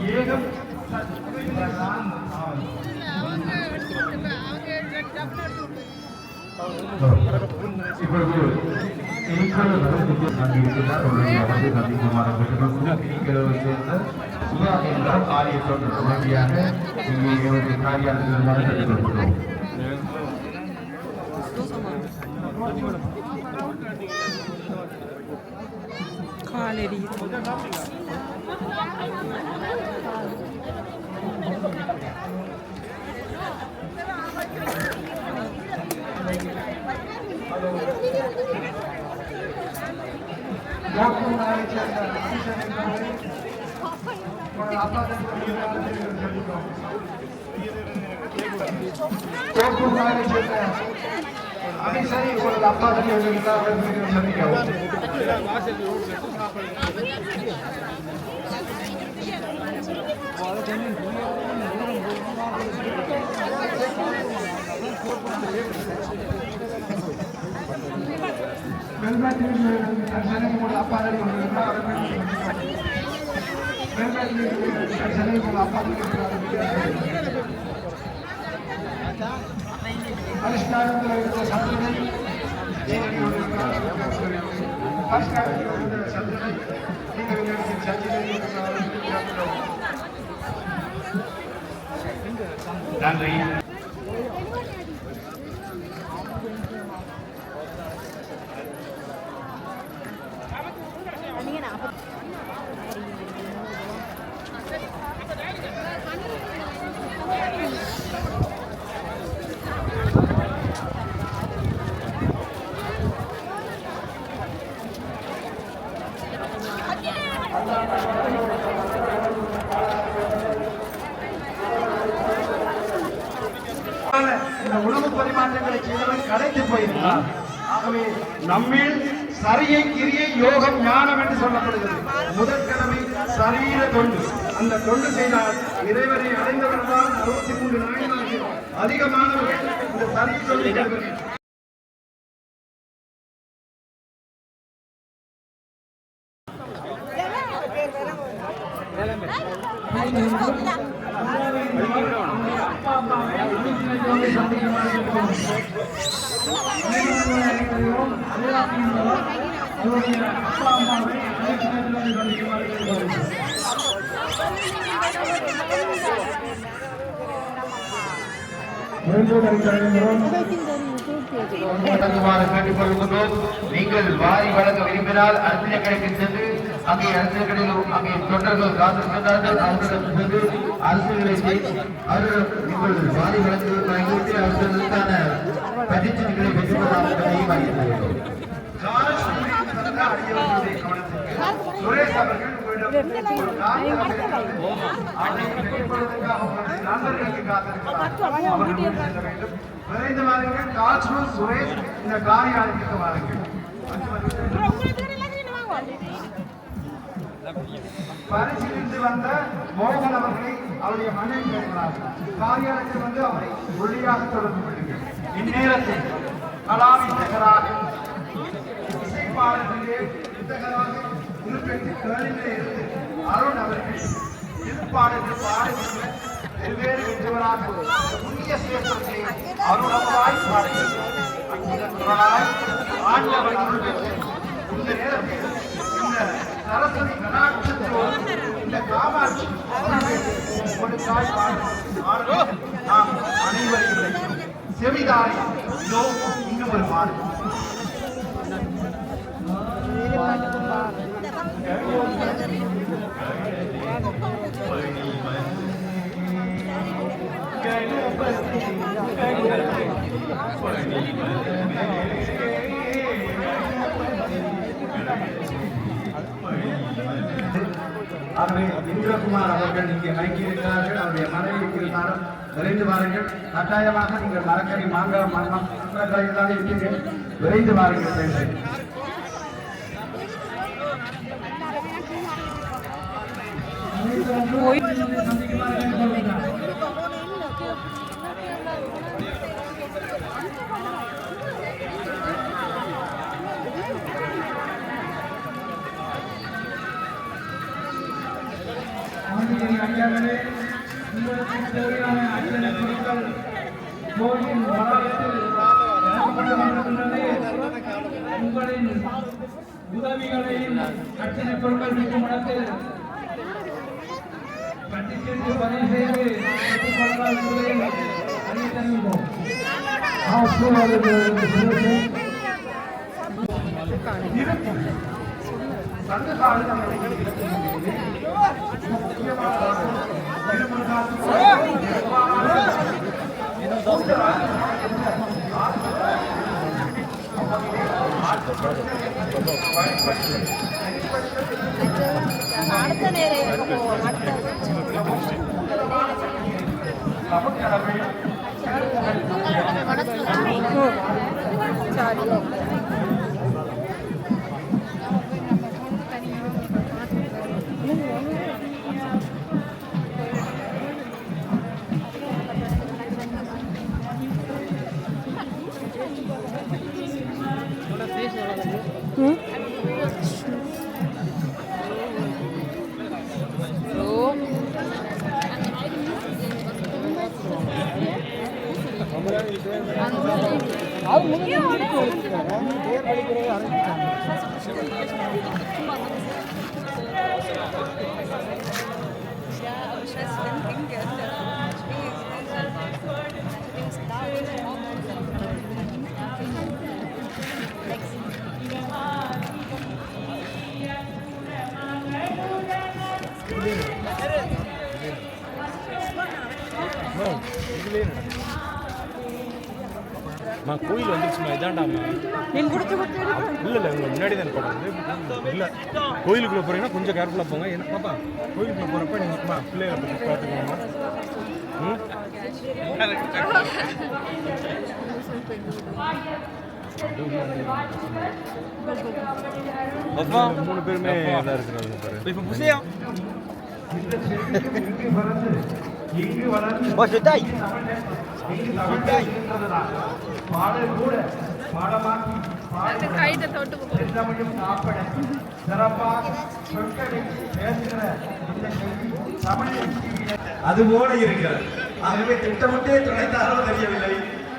ஏகம் அபிசரி உங்கள் அப்பா சந்திக்கவும் நன்றி. இந்த உணவு பரிமாற்றங்களை செய்தவன் கலைத்து போயிருக்கிறார். ஆகவே நம்மில் சரியை கிரியை யோகம் ஞானம் என்று சொல்லப்படுகிறது. முதற்கடமை சரீர தொண்டு. அந்த தொண்டு செய்தால் இறைவனை அடைந்தவர்கள் 63 நாயனாகிய அதிகமானவர்கள் இந்த சரீர தொண்டு நீங்கள் வாரி வழங்க விரும்பினால் அரசியல் கடைக்கு சென்று அங்கே அரசியல் கடையில் அங்கே தொண்டர்கள் காத்திருக்கிறார்கள். அவர்களிடம் சென்று அரசுகளை அவர்கள் நீங்கள் வாரி வழங்குவதற்கு அவர்களுக்கான பரிசீலனைகளை பெற்றுள்ளதாகவும் அறிவித்துள்ளது. சுரேஷ் அவர்கள் நண்பர்களுக்கு காத்திருக்கிறார். விரைந்து வாருங்கள். கால்ஸ்ரூஸ் சுரேஷ் இந்த காரியாலயத்துக்கு வாருங்கள். பரிசீலித்து வந்த மோகன் அவர்களை அவருடைய மனைவி கேட்கிறார்கள். காரியாலயத்தில் வந்து அவரை ஒளியாக தொடர்பு கொள்ளுங்கள். இந்நேரத்தில் கலாவித்தகராக இசைப்பாளர்களே வித்தகராக உருப்பெற்று கேளிலே இருந்து அருண் அவர்கள் எதிர்ப்பாளர்கள் பாடுகின்ற வெவ்வேறு வெற்றவராக புண்ணிய சேத்திரத்தை அருணமாய் பாடுகிறார். ஆண்டவன் அருள் பெற்று இந்த நேரத்தில் இந்த சரஸ்வதி கடாட்சத்தோடு இந்த காமாட்சி உங்களுக்காய் பாடுகிறோம். நாம் அனைவரையும் செவிதாய் இதோ இன்னும் ஒரு பாடு. ஆகவே இந்திரகுமார் அவர்கள் இங்கே மயங்கியிருக்கிறார்கள். அவருடைய மனைவிக்கு இருந்தாலும் விரைந்து வாருங்கள். கட்டாயமாக நீங்கள் மரக்கறி மாங்காய் மரக்கறிதான் இருக்கீர்கள். விரைந்து வாருங்கள். ஐயாக்களே, உங்களுக்கு தேவையான அஞ்சலி பொருட்கள் கோயிலின் வளாகத்தில் வழங்கப்பட்டுள்ளது. உங்களின் உதவிகளையும் அர்ச்சனை பொருட்கள் விற்கும் இடத்தில் பட்டி சென்று பதிவு செய்து அறிய தருகிறோம். அடுத்த நேரம் போவோம். கோயில் வந்துச்சுமா இதாண்டாமா இல்லை உங்க முன்னாடி தான் படம் இல்லை கோயிலுக்குள்ளே போறீங்கன்னா கொஞ்சம் கேர்ஃபுல்லாக போங்க. என்ன பாப்பா கோயிலுக்குள்ளே போகிறப்ப நீங்கள் பிள்ளைகளை பற்றி பார்த்துக்கோங்க. மூணு பேருமே இதாக இருக்கிறாங்க பாரு. இப்போ புசியா அதுபோல இருக்கிறது. ஆகவே திட்டமிட்டே துணைத்தாரோ தெரியவில்லை.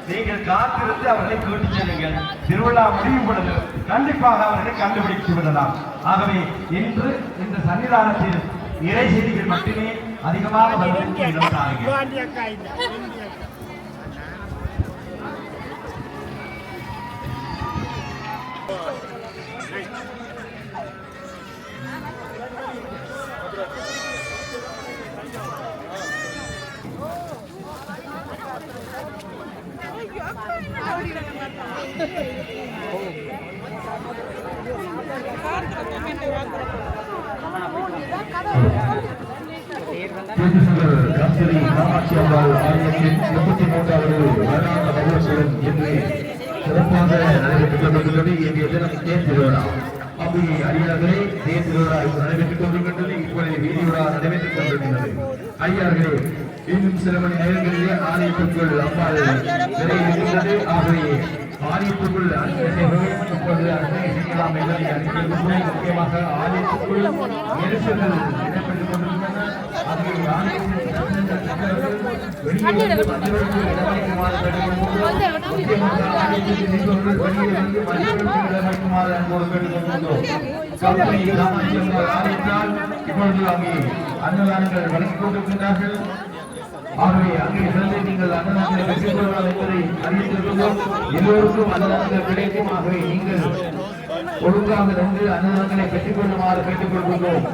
நீங்கள் காத்திருந்து அவர்களை கூட்டிச் செல்லுங்கள். திருவிழா முடியும் பொழுது கண்டிப்பாக அவர்களை கண்டுபிடித்து விடலாம். ஆகவே இன்று இந்த சன்னிதானத்தில் இறை செய்திகள் மட்டுமே அதிகமாக வருவதற்கு இடம் தாருங்கள். காமாட்சி அம்பாள் ஆலயத்தின் 33வது வருடாந்த மகோத்சவ சிறப்பாக நடைபெற்றுக் கொண்டிருக்கிறது. இன்றைய தினம் தேர் திருவிழா அம்பிகை அடியார்களே, தேர் திருவிழா நடைபெற்றுக் கொண்டிருக்கின்றது. இப்பொழுது வீதி விழா நடைபெற்றுக் கொண்டிருக்கிறது. அடியார்களே, இன்னும் சில மணி நேரங்களிலே ஆலயத்திற்குள் அம்பாள் நிறைவேறுகின்றது. ஆகவே ஆலயத்திற்குள் இப்பொழுது அர்ச்சனை செய்யலாம் என்பதை அறிவிக்கின்றோம். முக்கியமாக ஆலயத்திற்குள் நெரிசல்கள் இடம்பெற்றுக் கொண்டிருக்கின்றன. ஆகவே ஆலயத்தில் வெளியே மற்றவர்களுக்கு இடமளிக்குமாறு கேட்டுக்கொள்கிறோம். முக்கியமாக ஆலயத்தில் நிற்பவர்கள் வெளியே வந்து மற்றவர்களுக்கு இடமளிக்குமாறு அன்போடு கேட்டுக்கொள்கின்றோம். கம்பெனி காமாட்சி ஆலயத்தால் இப்பொழுது அங்கே அன்னதானங்கள் வழங்கிக் கொண்டிருக்கின்றார்கள். ஆகவே அங்கே சென்று நீங்கள் அன்னதானங்களை பெற்றுக் கொள்ளலாம் என்பதை அறிவித்திருக்கிறோம். எல்லோருக்கும் அன்னதானங்கள் கிடைக்கும். ஆகவே நீங்கள் ஒழுங்காக நின்று அன்னதானங்களை பெற்றுக் கொள்ளுமாறு கேட்டுக் கொள்கின்றோம்.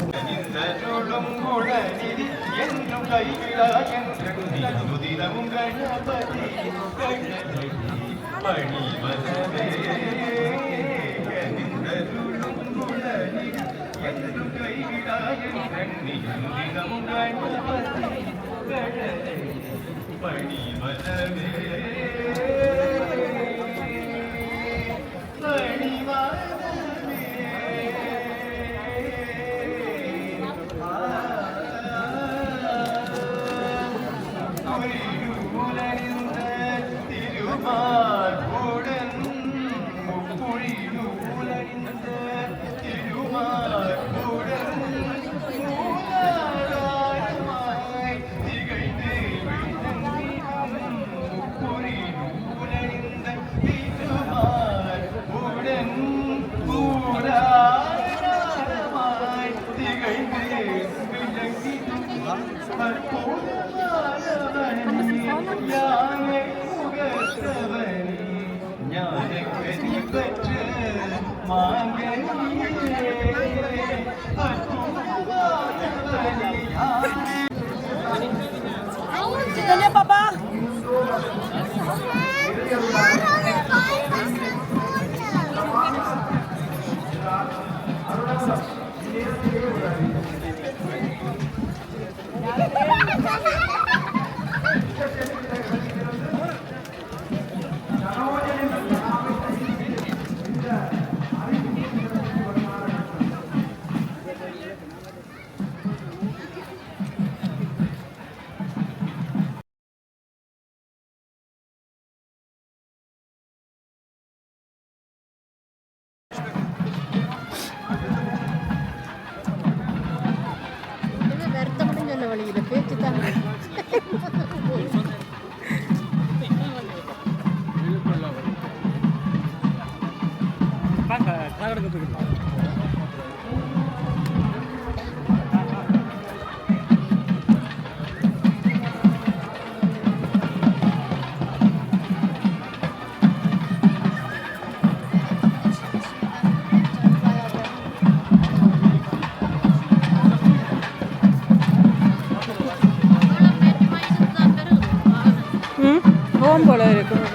போல இருக்கும்.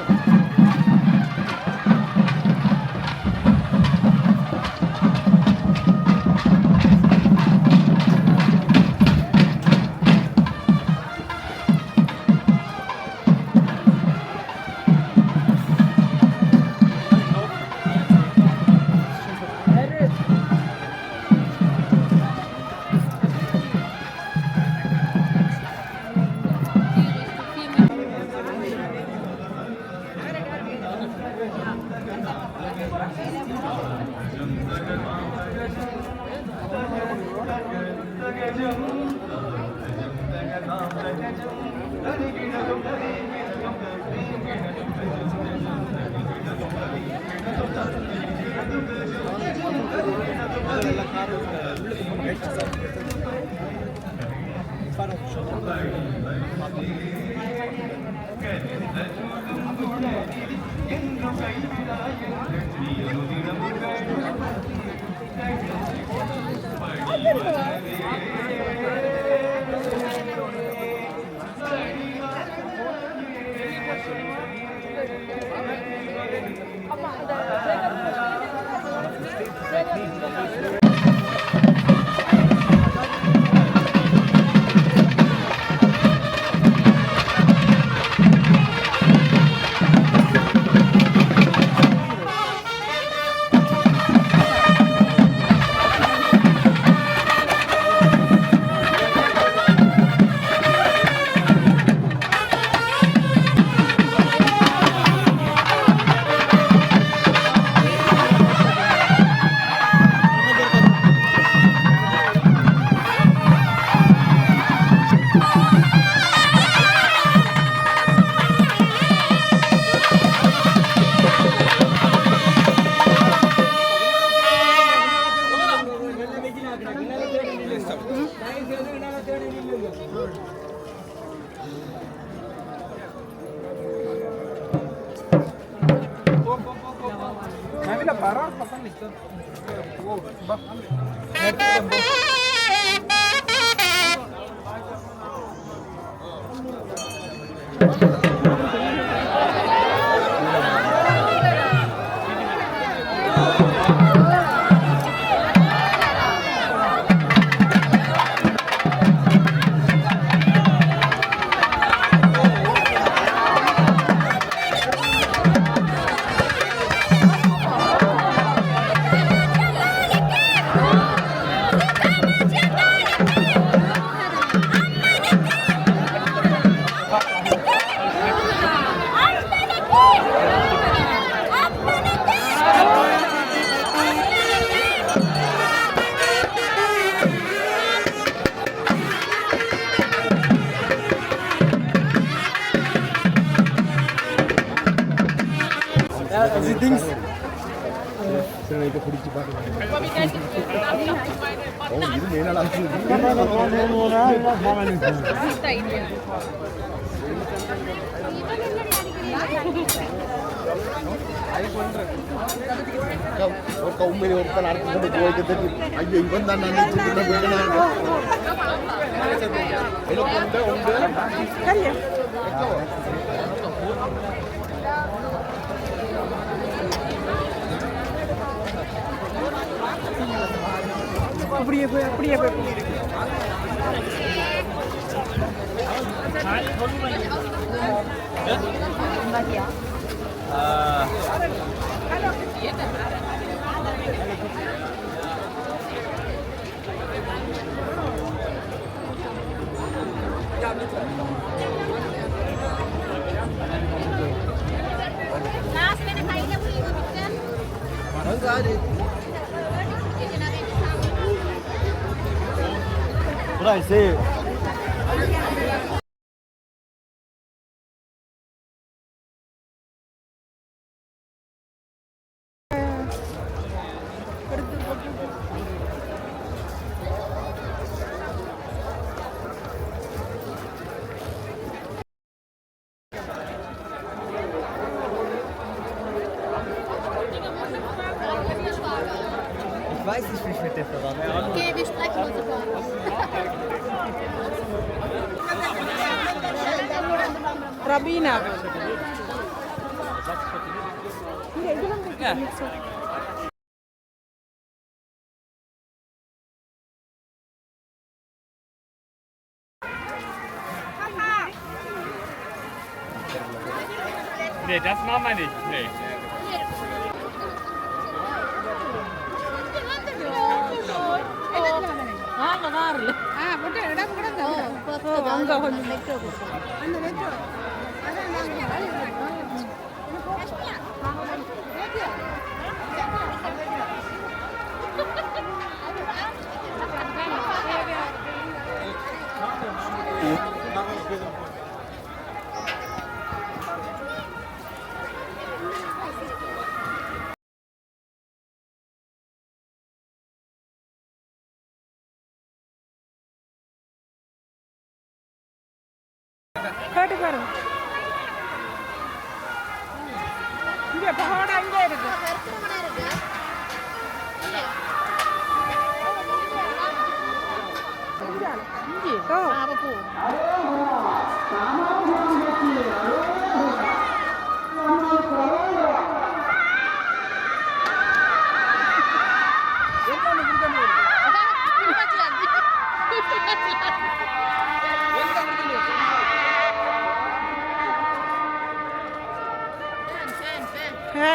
உண்மையிலே ஒருத்தன் நடந்து போய்க்கு ஐயோ இவன் தான் அப்படியே போய் அப்படியே போய் Right, see you. Ich weiß nicht, wie ich mit der verwandt. Okay, wir sprechen uns sofort. Rabina. Nee, das machen wir nicht. Nee. அங்க கொஞ்சம் கேட்டு பாருங்க. இங்க பகோடா இங்க இருக்கு.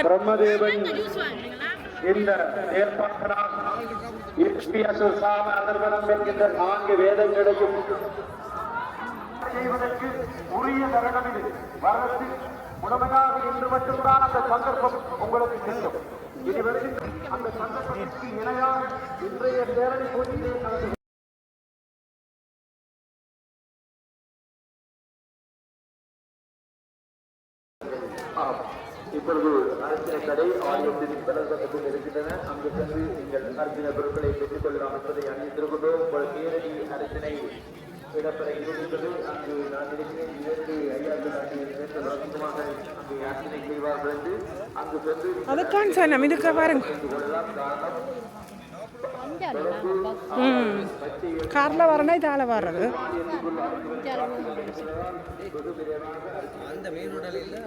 பிரம்மதேவன் இந்த ஏற்பாட்டால் சாம அதர்வனம் என்கின்ற 4 வேதங்களையும் செய்வதற்கு உரிய தருணம் இது. வரத்தில் முழுமையாக இன்று மட்டும்தான் அந்த சந்தர்ப்பம் உங்களுக்கு கிடைக்கும். இதுவரை அந்த சந்தர்ப்பத்திற்கு இணையாக இன்றைய பேரணி போட்டியிலே நடந்து இப்பொழுது அரசின கடை ஆலயத்தின் வளர்க்கப்பட்டு இருக்கின்றன. அங்கு சென்று நீங்கள் அரசின பொருட்களை பெற்றுக் கொள்ளலாம் என்பதை அறிந்திருக்கின்றோம். உங்கள் நேரடி அரசினை இடம்பெற இருக்கின்றது. அங்கு நான் இருக்கிறேன் 2 ஐயாக்கள் அங்கு வழக்கமாக அங்கு அரசினை செய்வார்கள் என்று அதுக்கான சொன்ன இதுக்கு பாருங்க காரில் வரனா இதால வர்றது அந்த மெயின் ரோட்டில் இல்லை